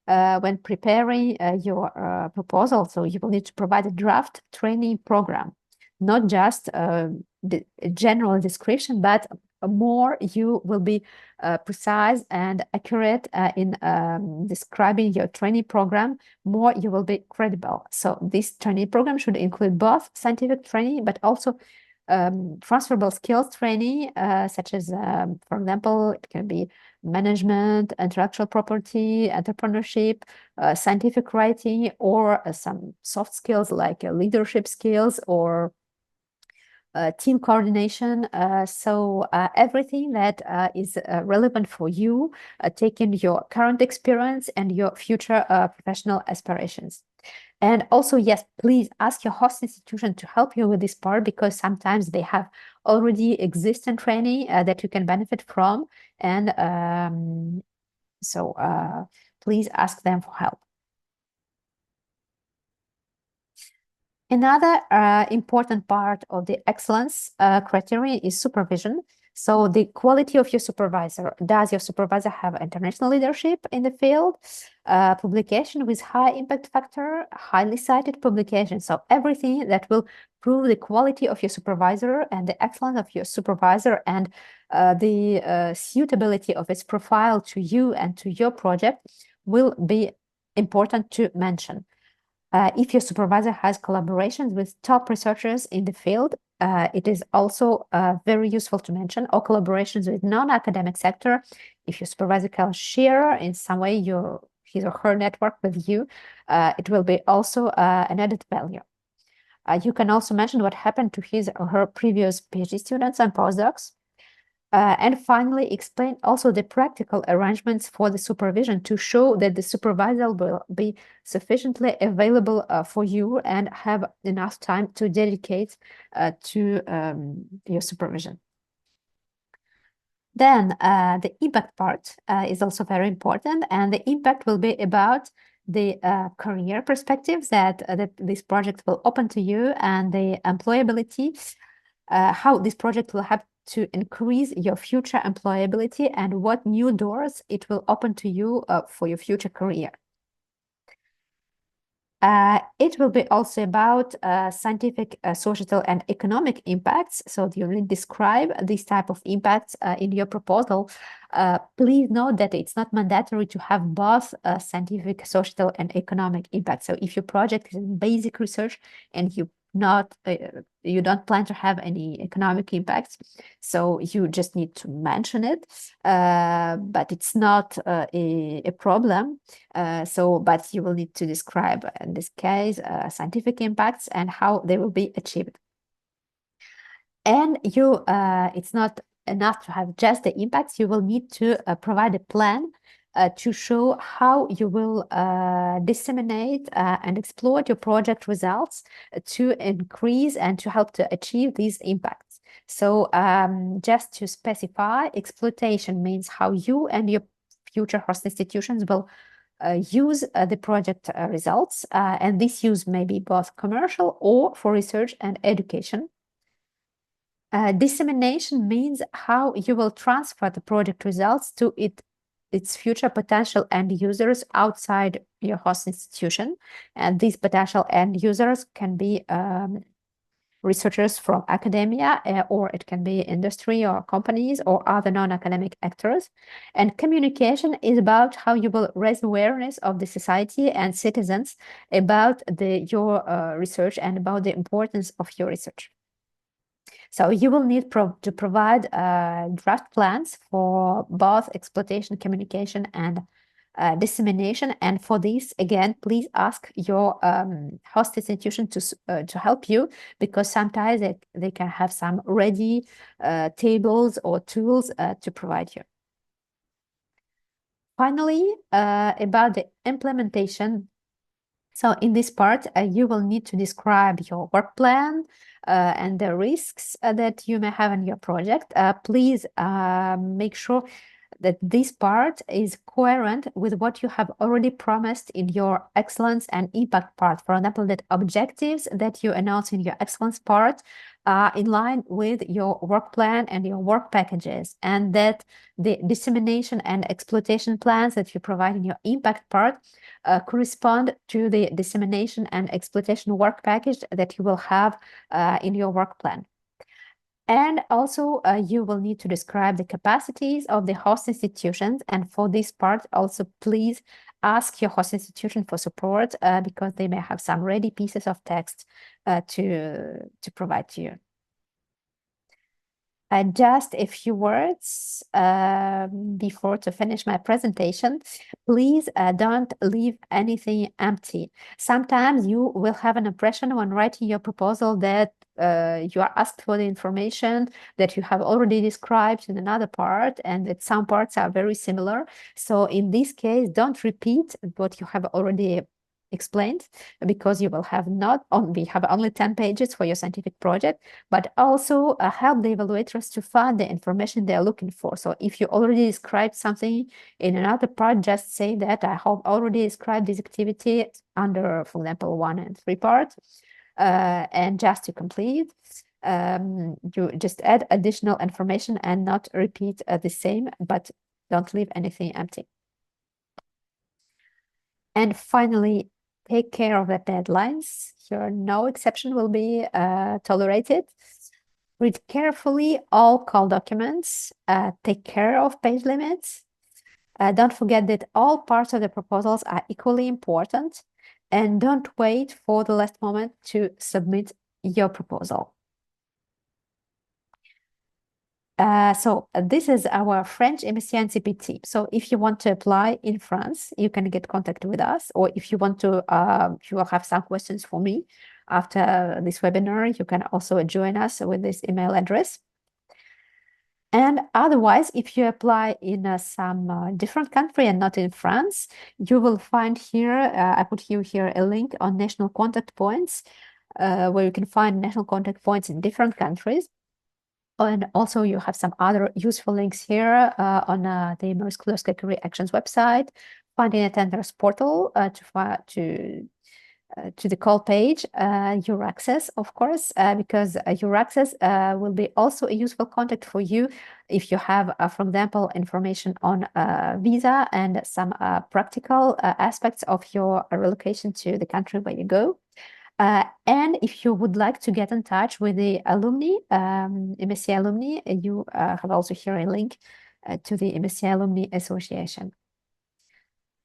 when preparing your proposal. So you will need to provide a draft training program, not just the general description, but more you will be precise and accurate in describing your training program, more you will be credible. So this training program should include both scientific training, but also transferable skills training, such as, for example, it can be management, intellectual property, entrepreneurship, scientific writing, or some soft skills like leadership skills or team coordination. So everything that is relevant for you, taking your current experience and your future professional aspirations. And also, yes, please ask your host institution to help you with this part, because sometimes they have already existing training that you can benefit from. And so please ask them for help. Another important part of the excellence criteria is supervision. So the quality of your supervisor. Does your supervisor have international leadership in the field? Publication with high impact factor, highly cited publication. So everything that will prove the quality of your supervisor and the excellence of your supervisor and the suitability of its profile to you and to your project will be important to mention. If your supervisor has collaborations with top researchers in the field, it is also very useful to mention, or collaborations with non-academic sector. If your supervisor can share in some way his or her network with you, it will be also an added value. You can also mention what happened to his or her previous PhD students and postdocs. And finally, explain also the practical arrangements for the supervision to show that the supervisor will be sufficiently available for you and have enough time to dedicate to your supervision. Then the impact part is also very important, and the impact will be about the career perspectives that this project will open to you, and the employability, how this project will have to increase your future employability and what new doors it will open to you for your future career. It will be also about scientific, societal, and economic impacts. So you will describe this type of impacts in your proposal. Please note that it's not mandatory to have both scientific, societal, and economic impacts. So if your project is in basic research and you don't plan to have any economic impacts, so you just need to mention it, but it's not a problem. But you will need to describe, in this case, scientific impacts and how they will be achieved. And it's not enough to have just the impacts. You will need to provide a plan to show how you will disseminate and exploit your project results to increase and to help to achieve these impacts. So just to specify, exploitation means how you and your future host institutions will use the project results, and this use may be both commercial or for research and education. Dissemination means how you will transfer the project results to its future potential end users outside your host institution. And these potential end users can be researchers from academia, or it can be industry or companies or other non-academic actors. And communication is about how you will raise awareness of the society and citizens about your research and about the importance of your research. So you will need to provide draft plans for both exploitation, communication, and dissemination. And for this, again, please ask your host institution to help you, because sometimes they can have some ready tables or tools to provide you. Finally, about the implementation. So in this part, you will need to describe your work plan and the risks that you may have in your project. Please make sure that this part is coherent with what you have already promised in your excellence and impact part. For example, that objectives that you announce in your excellence part are in line with your work plan and your work packages, and that the dissemination and exploitation plans that you provide in your impact part correspond to the dissemination and exploitation work package that you will have in your work plan. And also, you will need to describe the capacities of the host institutions. And for this part, also, please ask your host institution for support because they may have some ready pieces of text to provide to you. Just a few words before to finish my presentation. Please don't leave anything empty. Sometimes you will have an impression when writing your proposal that you are asked for the information that you have already described in another part, and that some parts are very similar. So in this case, don't repeat what you have already explained, because you will have we have only 10 pages for your scientific project, but also help the evaluators to find the information they're looking for. So if you already described something in another part, just say that I have already described this activity under, for example, 1 and 3 parts, and just to complete, you just add additional information and not repeat the same, but don't leave anything empty. And finally, take care of the deadlines. Here, no exception will be tolerated. Read carefully all call documents. Take care of page limits. Don't forget that all parts of the proposals are equally important. And don't wait for the last moment to submit your proposal. So this is our French MSCA and CP team. So if you want to apply in France, you can get contact with us. Or if you want to, if you will have some questions for me after this webinar, you can also join us with this email address. And otherwise, if you apply in some different country and not in France, you will find here, I put you here a link on national contact points, where you can find national contact points in different countries. And also you have some other useful links here on the MSCA Reactions website, finding attenders portal to the call page, EURAXESS, of course, because EURAXESS will be also a useful contact for you if you have, for example, information on visa and some practical aspects of your relocation to the country where you go. And if you would like to get in touch with the alumni, MSCA alumni, you have also here a link to the MSCA Alumni Association.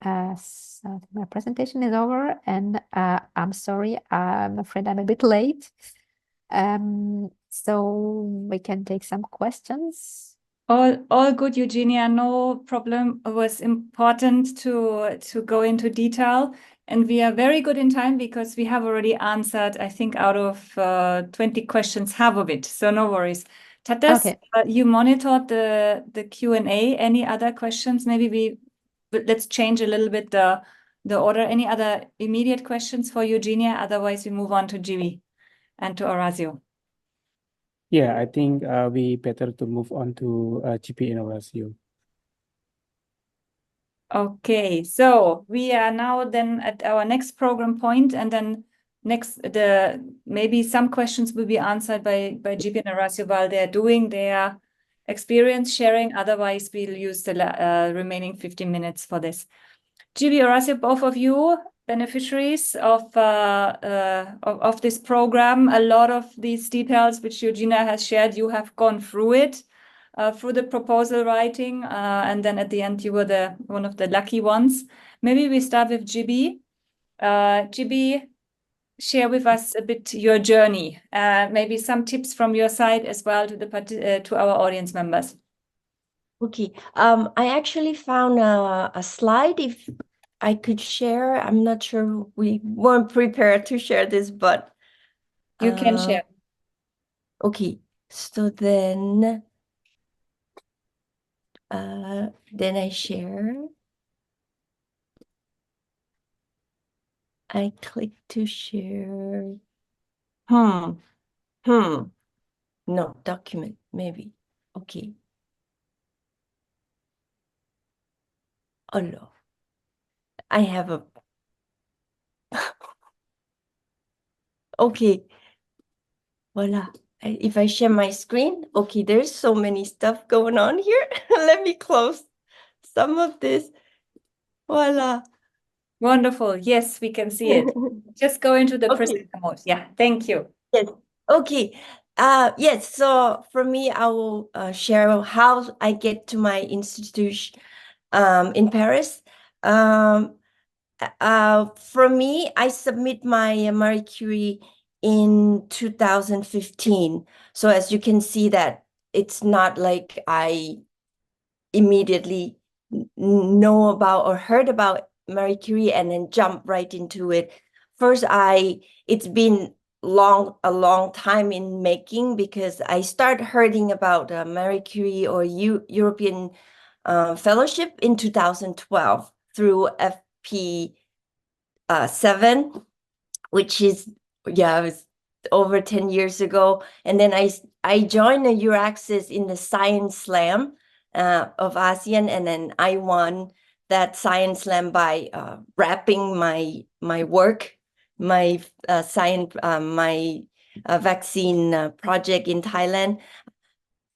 So my presentation is over, and I'm sorry, I'm afraid I'm a bit late. So we can take some questions. All good, Eugenia, no problem. It was important to go into detail, and we are very good in time because we have already answered, I think, out of 20 questions, half of it. So no worries. Tatas, Okay. You monitored the Q&A. Any other questions? Maybe let's change a little bit the order. Any other immediate questions for Eugenia? Otherwise, we move on to GB and to Orazio. Yeah, I think we better to move on to GP and Orazio. Okay, so we are now then at our next program point, and then maybe some questions will be answered by GP and Orazio while they're doing their experience sharing. Otherwise, we'll use the remaining 15 minutes for this. GB, Orazio, both of you beneficiaries of this program. A lot of these details which Eugenia has shared, you have gone through it. Through the proposal writing, and then at the end you were one of the lucky ones. Maybe we start with GB. GB, share with us a bit your journey. Maybe some tips from your side as well to our audience members. Okay. I actually found a slide. If I could share, I'm not sure, we weren't prepared to share this, but You can share. okay. So then I share. I click to share. No, document, maybe. Okay. Oh no. I have a okay. Voila. If I share my screen, okay, there's so many stuff going on here. Let me close some of this. Voila. Wonderful. Yes, we can see it. Just go into the Okay. presenter mode. Yeah, thank you. Yes. Okay. Yes. So for me, I will share how I get to my institution in Paris. For me, I submit my Marie Curie in 2015. So as you can see that it's not like I immediately know about or heard about Marie Curie and then jump right into it. First, it's been a long time in making, because I start hearing about Marie Curie or European Fellowship in 2012 through FP7, which is, yeah, it was over 10 years ago. And then I joined the EURAXESS in the Science Slam of ASEAN, and then I won that Science Slam by wrapping my work, my vaccine project in Thailand.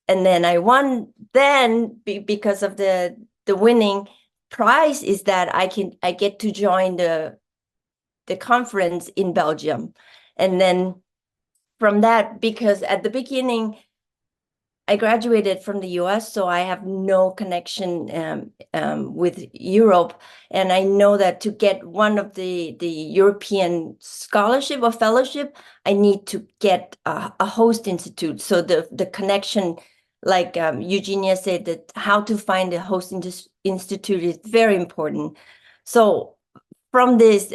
And then I won. Then because of the winning prize is that I get to join the conference in Belgium. And then from that, because at the beginning, I graduated from the US, so I have no connection with Europe. And I know that to get one of the European scholarship or fellowship, I need to get a host institute. So the connection, like Eugenia said, that how to find a host institute is very important. So from this,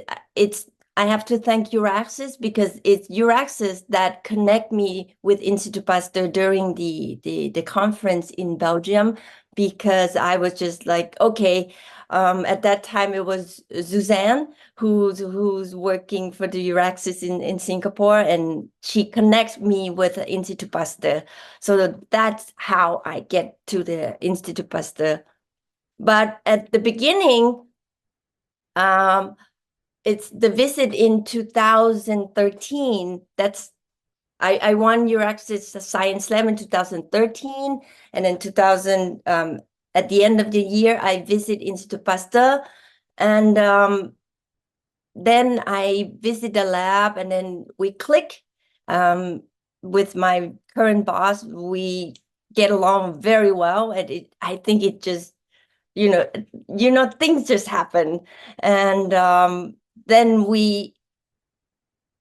I have to thank EURAXESS, because it's EURAXESS that connect me with Institut Pasteur during the conference in Belgium, because I was just like, okay, at that time it was Suzanne who's working for the EURAXESS in Singapore, and she connects me with Institut Pasteur. So that's how I get to the Institut Pasteur. But at the beginning, it's the visit in 2013. I won EURAXESS Science Slam in 2013, and then 2000 at the end of the year I visit Institut Pasteur, and then I visit the lab, and then we click with my current boss. We get along very well, and I think it just things just happen. And then we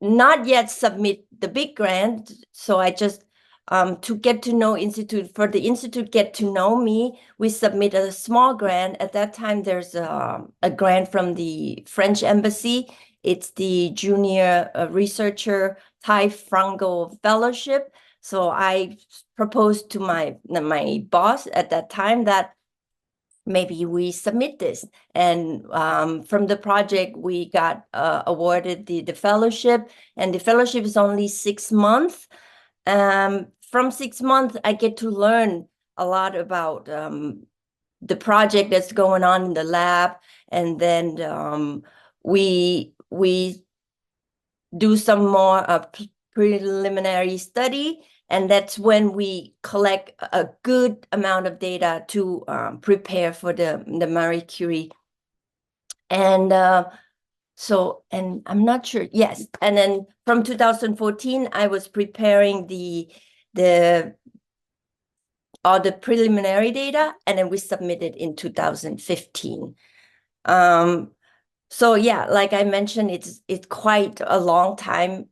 not yet submit the big grant. So I just, to get to know Institute, for the Institute get to know me, we submit a small grant. At that time, there's a grant from the French Embassy. It's the Junior Researcher Thai Fungal Fellowship. So I proposed to my boss at that time that maybe we submit this. And from the project, we got awarded the fellowship, and the fellowship is only 6 months. From 6 months, I get to learn a lot about the project that's going on in the lab. And then we do some more preliminary study, and that's when we collect a good amount of data to prepare for the Marie Curie. And and I'm not sure. Yes. And then from 2014, I was preparing all the preliminary data, and then we submitted in 2015. So yeah, like I mentioned, it's quite a long time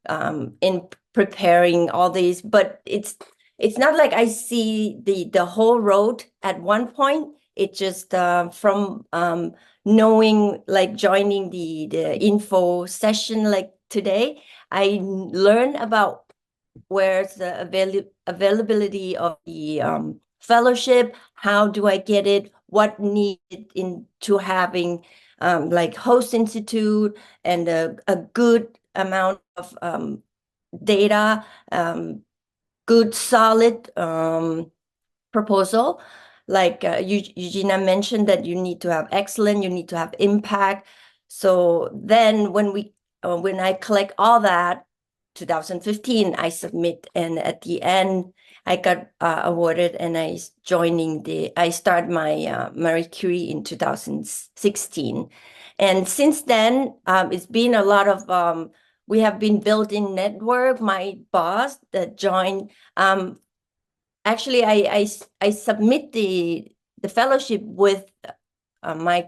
in preparing all these, but it's it's not like I see the whole road at one point. It just from knowing, like joining the info session like today, I learn about where's the availability of the fellowship, how do I get it, what needed into having like host institute and a good amount of data, good solid proposal. Like Eugenia mentioned, that you need to have excellent, you need to have impact. So then when I collect all that, 2015, I submit, and at the end, I got awarded, and I start my Marie Curie in 2016. And since then, it's been a lot of, we have been building network. My boss that joined, actually, I submit the fellowship with my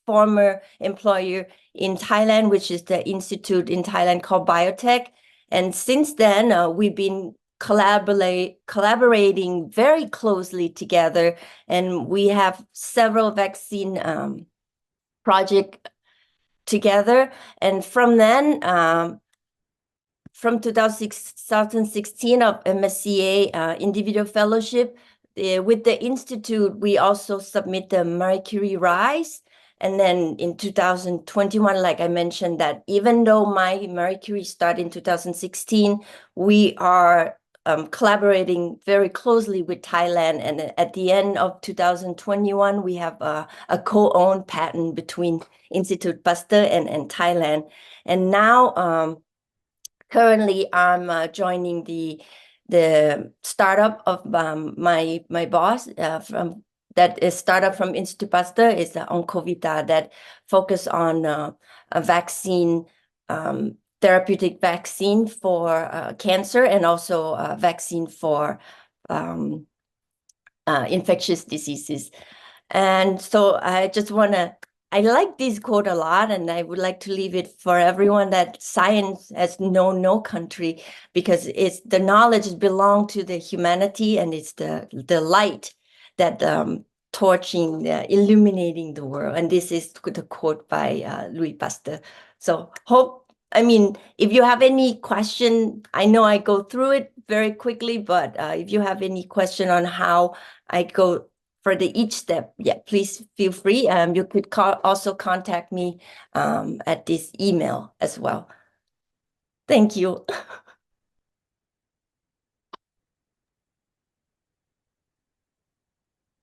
former employer in Thailand, which is the institute in Thailand called Biotech. And since then, we've been collaborating very closely together, and we have several vaccine projects together. And from then, from 2016 of MSCA individual fellowship, with the institute, we also submit the Marie Curie Rise. And then in 2021, like I mentioned, that even though my Marie Curie started in 2016, we are collaborating very closely with Thailand. And at the end of 2021, we have a co-owned patent between Institute Pasteur and Thailand. And now, currently, I'm joining the startup of my boss that is startup from Institut Pasteur is Oncovita, that focus on a vaccine, therapeutic vaccine for cancer, and also a vaccine for infectious diseases. And so I like this quote a lot, and I would like to leave it for everyone, that science has no country, because it's the knowledge belongs to the humanity, and it's the light that torching, illuminating the world. And this is the quote by Louis Pasteur. So if you have any question, I know I go through it very quickly, but if you have any question on how I go for each step, yeah, please feel free. You could also contact me at this email as well. Thank you.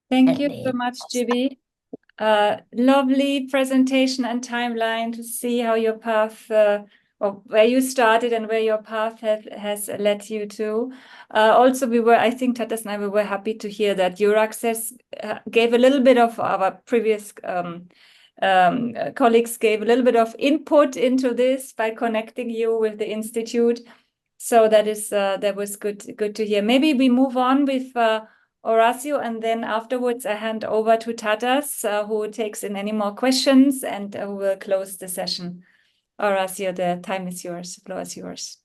Thank you so much, Gibi. Lovely presentation and timeline to see how your path, or where you started and where your path has led you to. Also, I think Tatas and I, we were happy to hear that EURAXESS gave a little bit of our previous colleagues gave a little bit of input into this by connecting you with the institute. So that was good to hear. Maybe we move on with Horacio, and then afterwards I hand over to Tatas, who takes in any more questions, and who will close the session. Horacio, the time is yours, the floor is yours.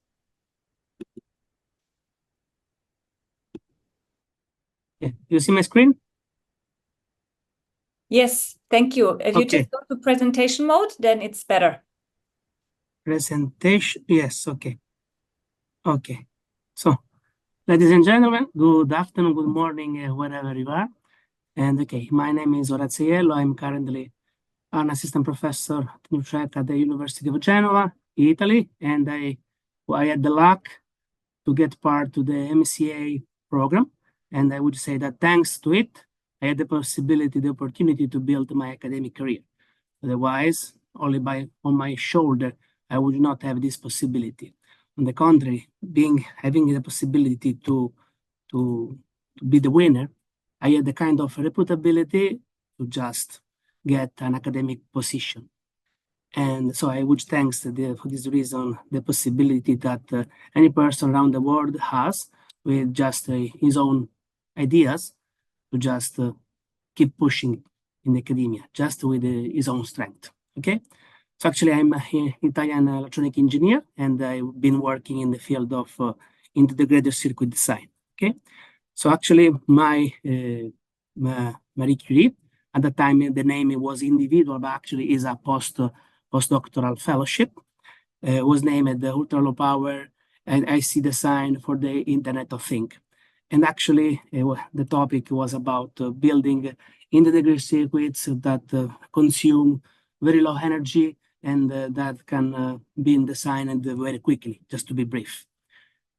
Yeah. You see my screen? Yes, thank you. If you just go to presentation mode, then it's better. Presentation, yes, okay. Okay, so ladies and gentlemen, good afternoon, good morning, wherever you are. And okay, my name is Horacio. I'm currently an assistant professor at the University of Genova, Italy, and I had the luck to get part of the MSCA program. And I would say that thanks to it, I had the opportunity to build my academic career. Otherwise, only on my shoulder, I would not have this possibility. On the contrary, having the possibility to be the winner, I had the kind of reputability to just get an academic position. And so I would thanks for this reason, the possibility that any person around the world has with just his own ideas to just keep pushing in academia, just with his own strength, okay? So actually I'm an Italian electronic engineer, and I've been working in the field of integrated circuit design. Okay, so actually my Marie Curie, at the time the name was individual, but actually is a postdoctoral fellowship, was named the ultra low power and IC design for the Internet of Things. And actually the topic was about building integrated circuits that consume very low energy and that can be designed very quickly, just to be brief.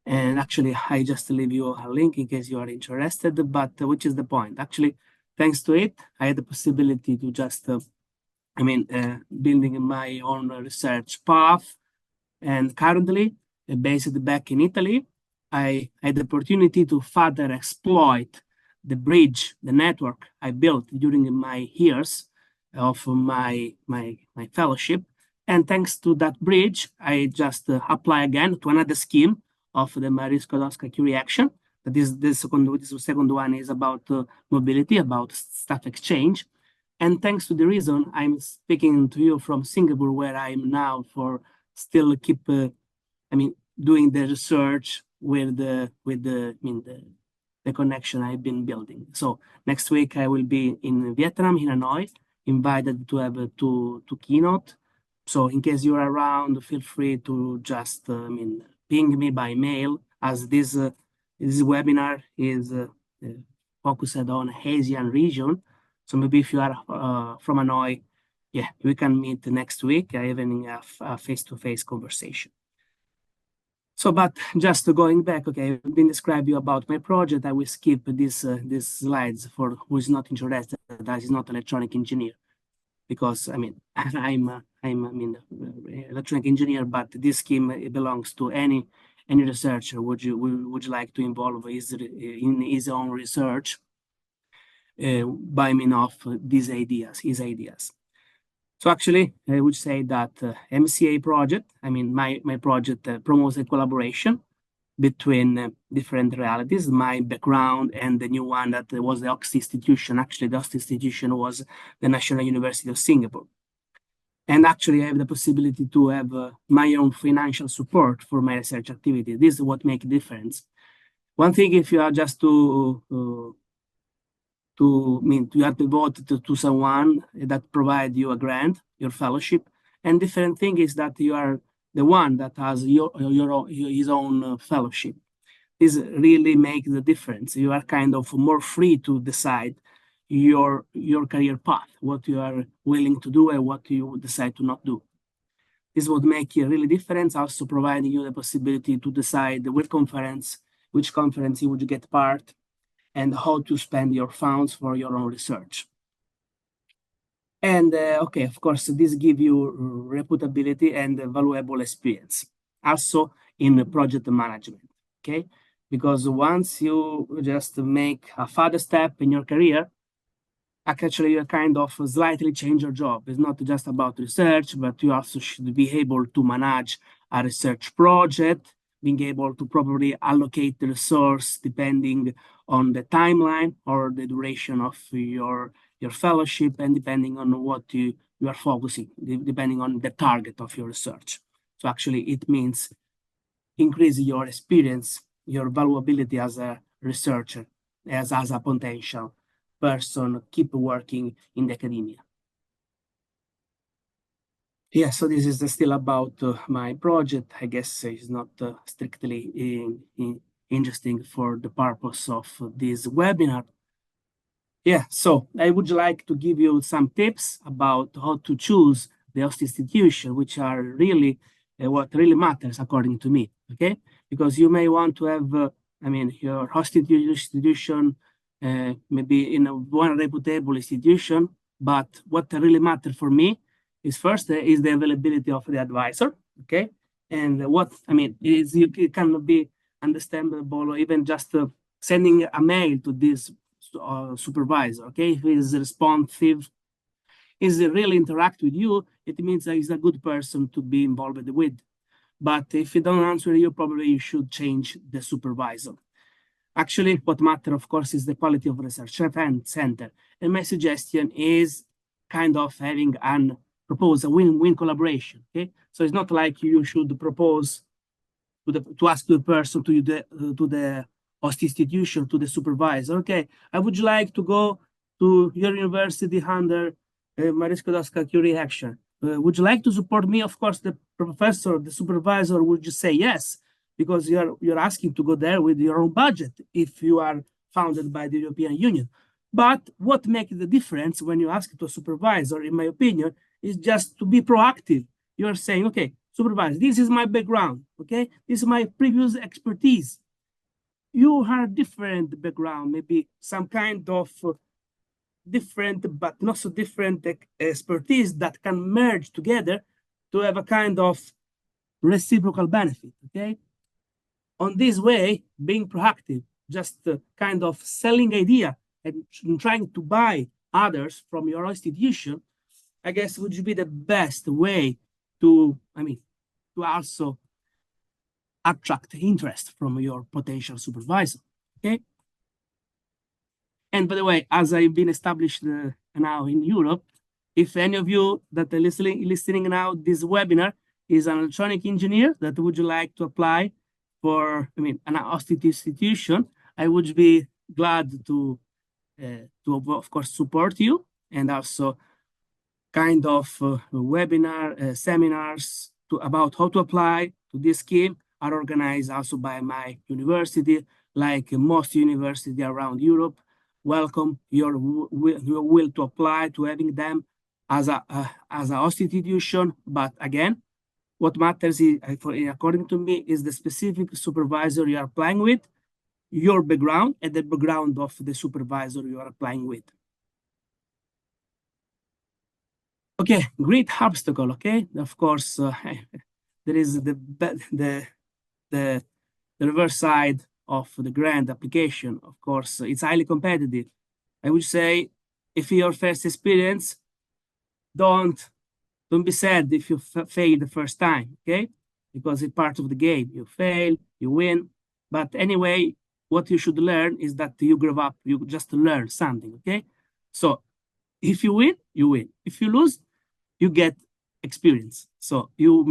And actually, I just leave you a link in case you are interested, but which is the point? Actually, thanks to it, I had the possibility to just, building my own research path. And currently, based back in Italy, I had the opportunity to further exploit the bridge, the network I built during my years of my fellowship. And thanks to that bridge, I just apply again to another scheme of the Marie Skłodowska-Curie action. This second one is about mobility, about staff exchange. And thanks to the reason I'm speaking to you from Singapore, where I'm now for still keep, doing the research with the connection I've been building. So next week I will be in Vietnam, in Hanoi, invited to have two keynote. So in case you're around, feel free to just ping me by mail, as this webinar is focused on Asian region. So maybe if you are from Hanoi, yeah, we can meet next week, even a face-to-face conversation. So, but just going back, okay, I've been describing you about my project. I will skip these slides for who is not interested, that is not electronic engineer, because I'm electronic engineer, but this scheme it belongs to any researcher would you like to involve in his own research by means of his ideas. So actually, I would say that MCA project, my project promotes a collaboration between different realities, my background and the new one that was the Oxford institution. Actually, the Oxford institution was the National University of Singapore. And actually, I have the possibility to have my own financial support for my research activity. This is what makes a difference. One thing, if you are just you have to vote to someone that provide you a grant, your fellowship, and different thing is that you are the one that has his own fellowship. This really makes the difference. You are kind of more free to decide your career path, what you are willing to do and what you decide to not do. This would make a really difference, also providing you the possibility to decide which conference you would get part, and how to spend your funds for your own research. And okay, of course, this gives you reputability and valuable experience, also in project management, okay? Because once you just make a further step in your career, actually you kind of slightly change your job. It's not just about research, but you also should be able to manage a research project, being able to properly allocate the resource depending on the timeline or the duration of your fellowship, and depending on what you are focusing, depending on the target of your research. So actually it means increase your experience, your valuability as a researcher, as a potential person, keep working in the academia. Yeah, so this is still about my project. I guess it's not strictly interesting for the purpose of this webinar. Yeah, so I would like to give you some tips about how to choose the host institution, which are really what really matters according to me, okay? Because you may want to have, your host institution maybe in one reputable institution, but what really matters for me is first is the availability of the advisor, okay? And it can be understandable, or even just sending a mail to this supervisor, okay? If he is responsive, is really interact with you, it means that he's a good person to be involved with. But if he don't answer you, probably you should change the supervisor. Actually, what matters, of course, is the quality of research center. And my suggestion is kind of having a win-win collaboration, okay? So it's not like you should propose to ask the person, to the host institution, to the supervisor, okay, I would like to go to your university under Marie Skłodowska-Curie action. Would you like to support me? Of course, the professor, the supervisor would just say yes, because you're asking to go there with your own budget if you are funded by the European Union. But what makes the difference when you ask to a supervisor, in my opinion, is just to be proactive. You're saying, okay, supervisor, this is my background, okay? This is my previous expertise. You have different background, maybe some kind of different but not so different expertise that can merge together to have a kind of reciprocal benefit, okay? On this way, being proactive, just kind of selling idea and trying to buy others from your institution, I guess would be the best way to, to also attract interest from your potential supervisor, okay? And by the way, as I've been established now in Europe, if any of you that are listening now this webinar is an electronic engineer that would you like to apply for, an host institution, I would be glad to of course support you, and also kind of webinar seminars about how to apply to this scheme are organized also by my university, like most universities around Europe. Welcome your will to apply to having them as a host institution. But again, what matters is, according to me, is the specific supervisor you are applying with, your background, and the background of the supervisor you are applying with. Okay, great obstacle. Okay, of course, there is the reverse side of the grant application. Of course, it's highly competitive. I would say, if your first experience, don't be sad if you fail the first time, okay? Because it's part of the game. You fail, you win. But anyway, what you should learn is that you grow up, you just learn something, okay? So if you win, you win. If you lose, you get experience. So you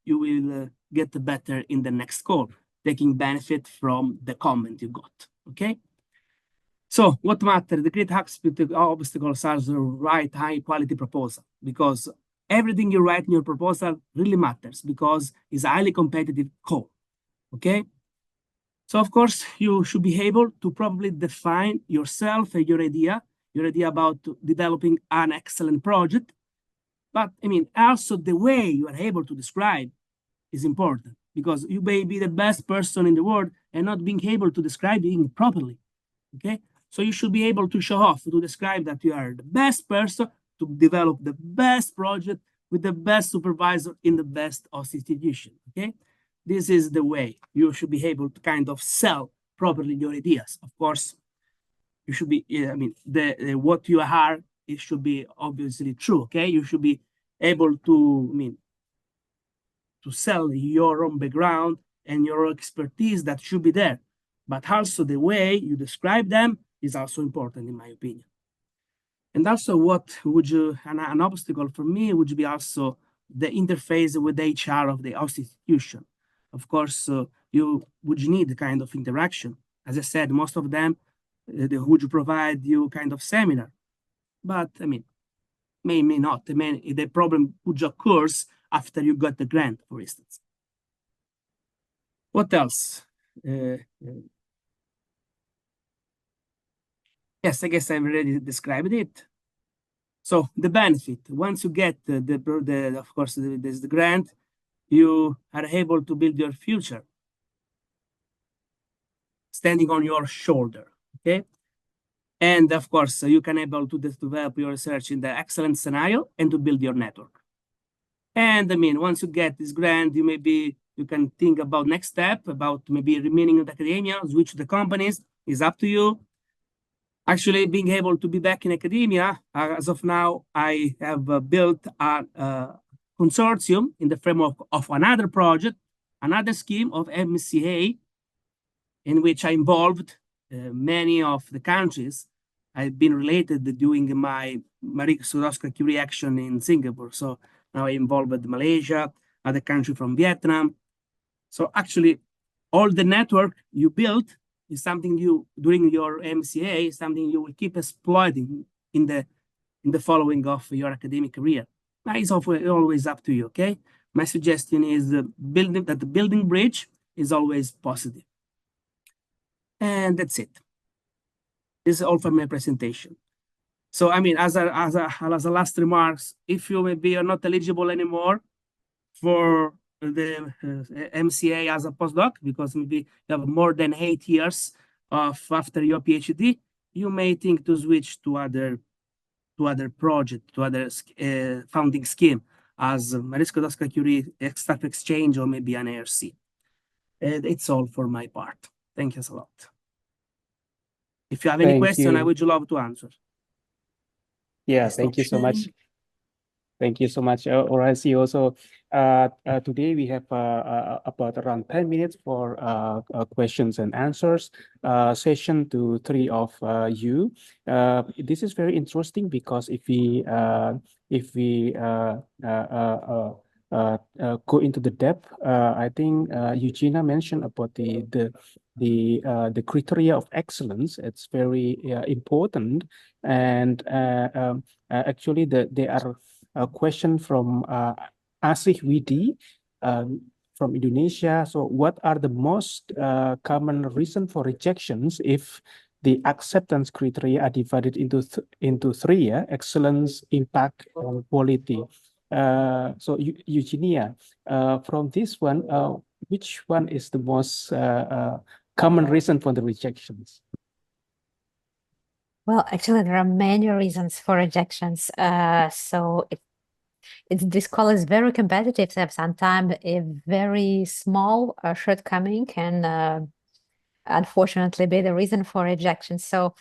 will get better in the next call, taking benefit from the comment you got, okay? So what matters? The great obstacles are the right high quality proposal, because everything you write in your proposal really matters, because it's a highly competitive call, okay? So of course, you should be able to probably define yourself and your idea about developing an excellent project. But also the way you are able to describe is important, because you may be the best person in the world and not being able to describe it properly, okay? So you should be able to show off, to describe that you are the best person to develop the best project with the best supervisor in the best host institution, okay? This is the way you should be able to kind of sell properly your ideas. Of course, you should be, what you are, it should be obviously true, okay? You should be able to, to sell your own background and your expertise that should be there. But also the way you describe them is also important, in my opinion. And also what would an obstacle for me would be also the interface with the HR of the host institution. Of course, you would need kind of interaction. As I said, most of them would provide you kind of seminar. But may not. The problem would occur after you got the grant, for instance. What else? Yes, I guess I've already described it. So the benefit, once you get of course, there's the grant, you are able to build your future standing on your shoulder, okay? And of course, you can able to develop your research in the excellent scenario and to build your network. And once you get this grant, you can think about next step, about maybe remaining in academia, switch to the companies, is up to you. Actually, being able to be back in academia, as of now, I have built a consortium in the framework of another project, another scheme of MSCA, in which I involved many of the countries I've been related doing my Marie Skłodowska-Curie action in Singapore. So now I involved Malaysia, other country from Vietnam. So actually, all the network you built is something you, during your MCA, is something you will keep exploiting in the following of your academic career. Now it's always up to you, okay? My suggestion is the building bridge is always positive. And that's it. This is all for my presentation. So, I mean, as a last remarks, if you maybe are not eligible anymore for the MCA as a postdoc, because maybe you have more than 8 years after your PhD, you may think to switch to other project, to other funding scheme, as Marisco Dasca Curie, Staff Exchange, or maybe an ARC. And it's all for my part. Thank you a lot. If you have any question, I would love to answer. Yeah, thank you so much. Thank you so much, Horacio. So today we have about around 10 minutes for questions and answers session to three of you. This is very interesting because if we go into the depth, I think Eugenia mentioned about the criteria of excellence. It's very important, and actually they are a question from Asih Widi from Indonesia. So what are the most common reason for rejections if the acceptance criteria are divided into three, excellence, impact, and quality? So Eugenia, from this one, which one is the most common reason for the rejections? Well, actually, there are many reasons for rejections. So this call is very competitive. So sometimes a very small shortcoming can unfortunately be the reason for rejection. So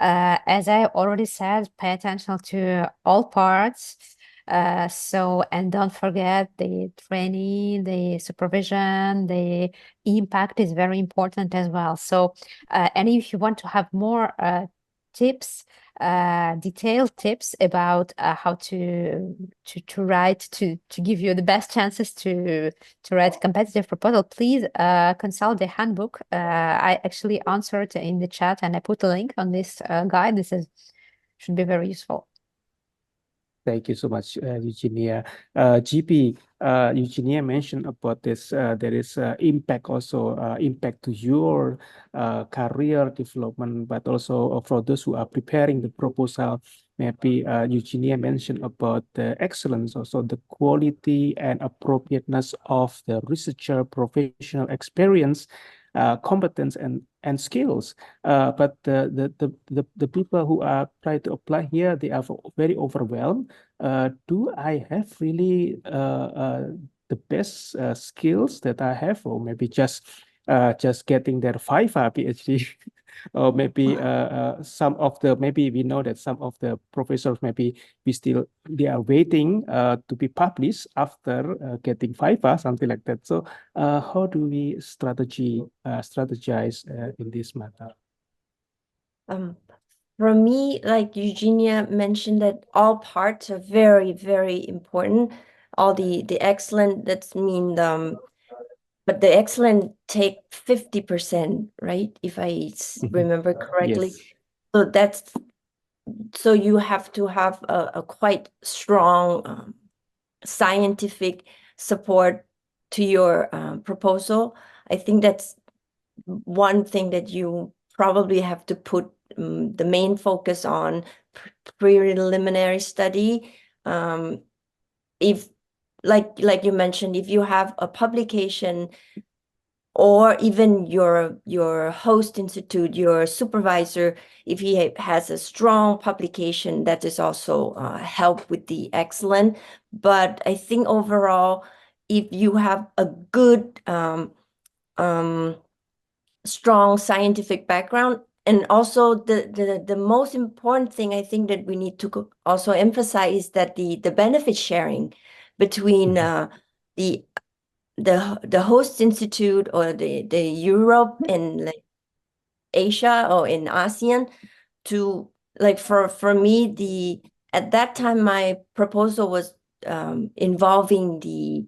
as I already said, pay attention to all parts. And don't forget the training, the supervision, the impact is very important as well. So, and if you want to have more tips, detailed tips about how to write, to give you the best chances to write a competitive proposal, please consult the handbook. I actually answered in the chat and I put a link on this guide. Should be very useful. Thank you so much, Eugenia. GP, Eugenia mentioned about this. There is impact also, impact to your career development, but also for those who are preparing the proposal. Maybe Eugenia mentioned about the excellence, also the quality and appropriateness of the researcher professional experience, competence and skills, but the people who are trying to apply here, they are very overwhelmed. Do I have really the best skills that I have, or maybe just getting their 5 PhD? Or maybe some of the, maybe we know that some of the professors, maybe they are waiting to be published after getting 5, something like that. So how do we strategize in this matter? For me, like Eugenia mentioned, that all parts are very, very important. All the excellent, that's mean but the excellent take 50%, right? If I remember correctly. Yes. So you have to have a quite strong scientific support to your proposal. I think that's one thing that you probably have to put the main focus on preliminary study. If like you mentioned, if you have a publication, or even your host institute, your supervisor, if he has a strong publication, that is also help with the excellent. But I think overall, if you have a good strong scientific background, and also the most important thing I think that we need to also emphasize is that the benefit sharing between the host institute or the Europe and like Asia or in ASEAN, to like for me, at that time my proposal was involving the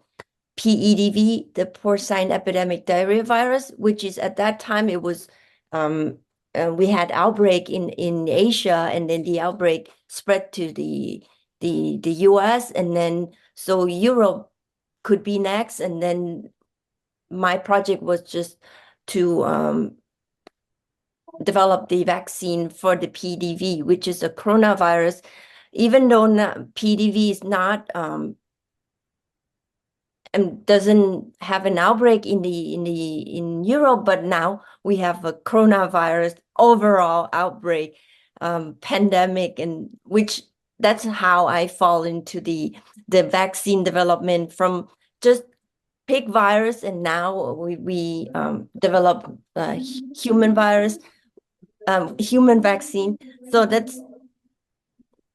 PEDV, the porcine epidemic diarrhea virus, which is at that time it was we had outbreak in Asia, and then the outbreak spread to the US, and then so Europe could be next, and then my project was just to develop the vaccine for the PDV, which is a coronavirus. Even though PDV is not and doesn't have an outbreak in Europe, but now we have a coronavirus overall outbreak, pandemic, and which that's how I fall into the vaccine development from just pig virus, and now we develop human virus, human vaccine. So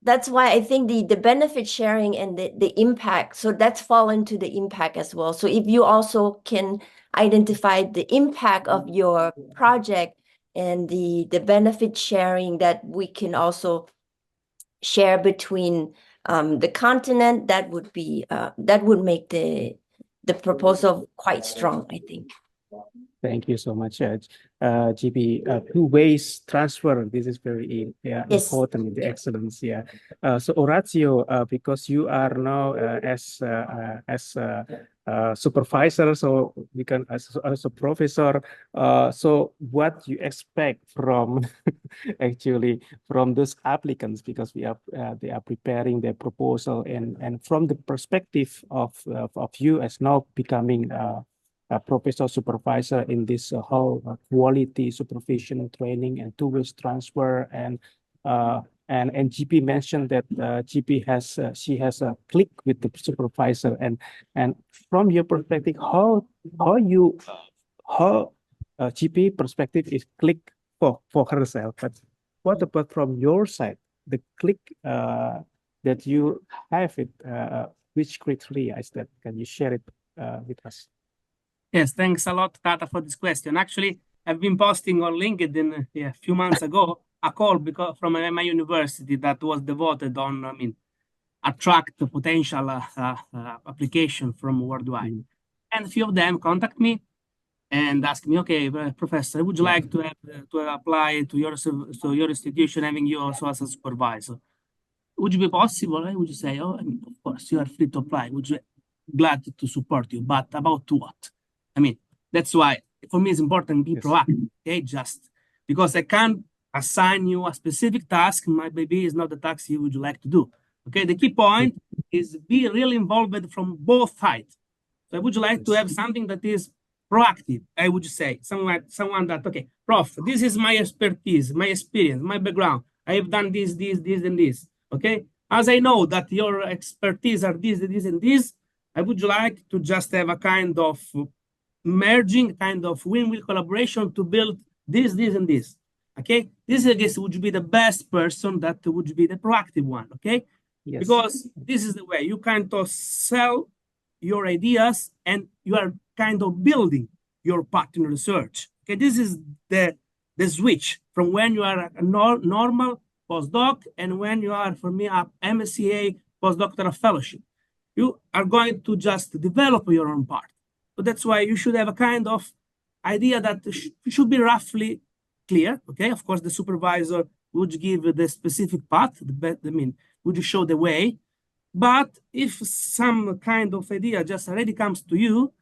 that's why I think the benefit sharing and the impact, so that's fall into the impact as well. So if you also can identify the impact of your project and the benefit sharing that we can also share between the continent, that would be that would make the proposal quite strong, I think. Thank you so much, GP. Two-ways transfer. This is very Yes. important. The excellence. Yeah. So Orazio, because you are now as supervisor, so we can as a professor. So what you expect from actually from those applicants, because we are they are preparing their proposal, and from the perspective of you as now becoming a professor supervisor in this whole quality supervision training and two-ways transfer, and GP mentioned that GP has she has a click with the supervisor, and from your perspective, how GP perspective is click for herself, but what about from your side, the click that you have it, which criteria is that? Can you share it with us? Yes, thanks a lot, Tata, for this question. Actually, I've been posting on LinkedIn a few months ago a call from my university that was devoted on, attract the potential application from worldwide. And a few of them contact me and ask me, okay, professor, would you like to apply to your institution, having you also as a supervisor? Would you be possible? I would say, of course, you are free to apply. Would you glad to support you? But about what? That's why for me it's important to be proactive, okay? Just because I can't assign you a specific task, maybe it's not the task you would like to do, okay? The key point is be really involved from both sides. So I would like to have something that is proactive, I would say, someone that, okay, prof, this is my expertise, my experience, my background. I have done this, and this, okay? As I know that your expertise are this, and this, I would like to just have a kind of merging, kind of win-win collaboration to build this, and this, okay? This, I guess, would be the best person that would be the proactive one, okay? Yes. Because this is the way you kind of sell your ideas and you are kind of building your path in research, okay? This is the switch from when you are a normal postdoc and when you are, for me, a MSCA Postdoctoral Fellowship. You are going to just develop your own part. So that's why you should have a kind of idea that should be roughly clear, okay? Of course, the supervisor would give the specific path, would show the way. But if some kind of idea just already comes to you,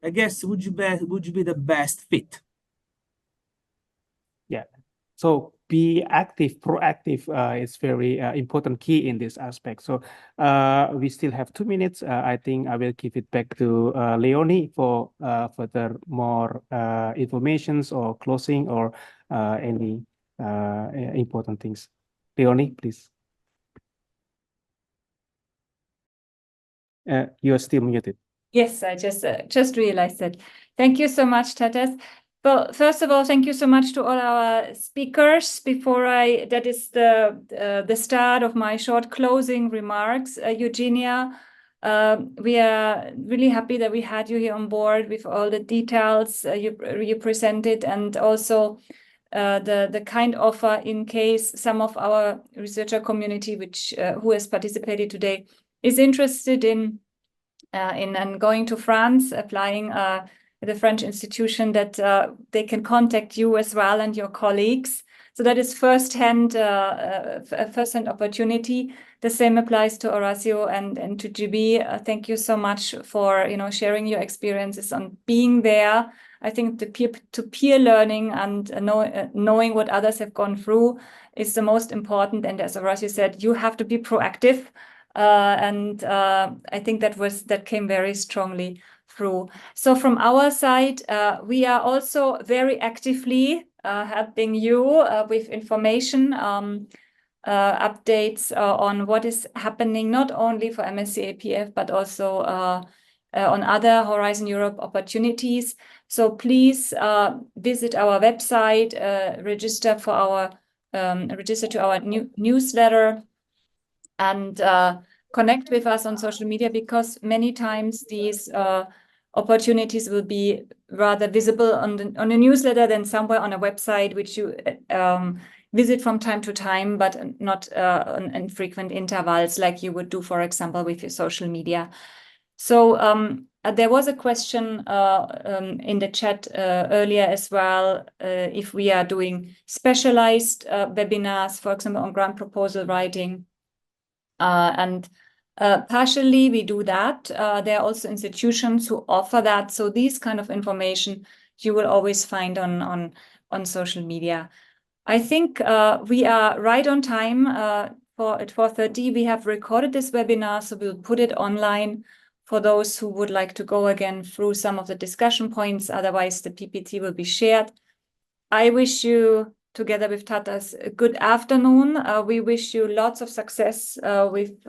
I guess would you be the best fit? Yeah. So be active, proactive is very important key in this aspect. So we still have 2 minutes. I think I will give it back to Leonie for further more informations or closing or any important things. Leonie, please. You are still muted. Yes, I just realized that. Thank you so much, Tatas. Well, first of all, thank you so much to all our speakers. That is the start of my short closing remarks. Eugenia, we are really happy that we had you here on board with all the details you presented, and also the kind offer in case some of our researcher community who has participated today is interested in in going to France, applying with a French institution, that they can contact you as well and your colleagues. So that is first-hand opportunity. The same applies to Horacio and to GB. Thank you so much for sharing your experiences on being there. I think the peer-to-peer learning and knowing what others have gone through is the most important. And as Horacio said, you have to be proactive. And I think that came very strongly through. So from our side, we are also very actively helping you with information, updates on what is happening, not only for MSCA-PF, but also on other Horizon Europe opportunities. So please visit our website, register to our newsletter, and connect with us on social media, because many times these opportunities will be rather visible on the newsletter than somewhere on a website, which you visit from time to time, but not in frequent intervals like you would do, for example, with your social media. So there was a question in the chat earlier as well, if we are doing specialized webinars, for example, on grant proposal writing. And partially we do that. There are also institutions who offer that. So these kind of information you will always find on social media. I think we are right on time. At 4:30 we have recorded this webinar, so we'll put it online for those who would like to go again through some of the discussion points. Otherwise, the PPT will be shared. I wish you, together with Tatas, a good afternoon. We wish you lots of success with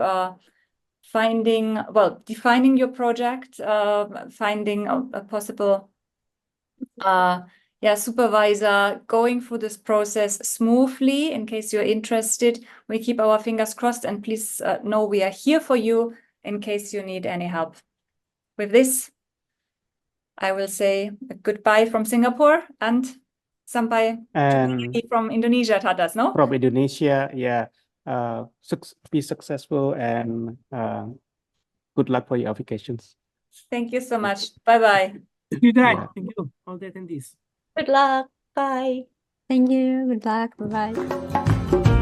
defining your project, finding a possible supervisor, going through this process smoothly. In case you're interested, we keep our fingers crossed, and please know we are here for you in case you need any help. With this, I will say a goodbye from Singapore and sampai And from Indonesia, Tatas, no? from Indonesia, yeah. Be successful and good luck for your applications. Thank you so much. Bye-bye. Thank you, guys. Yeah. Thank you, all the attendees. Good luck. Bye. Thank you. Good luck. Bye-bye.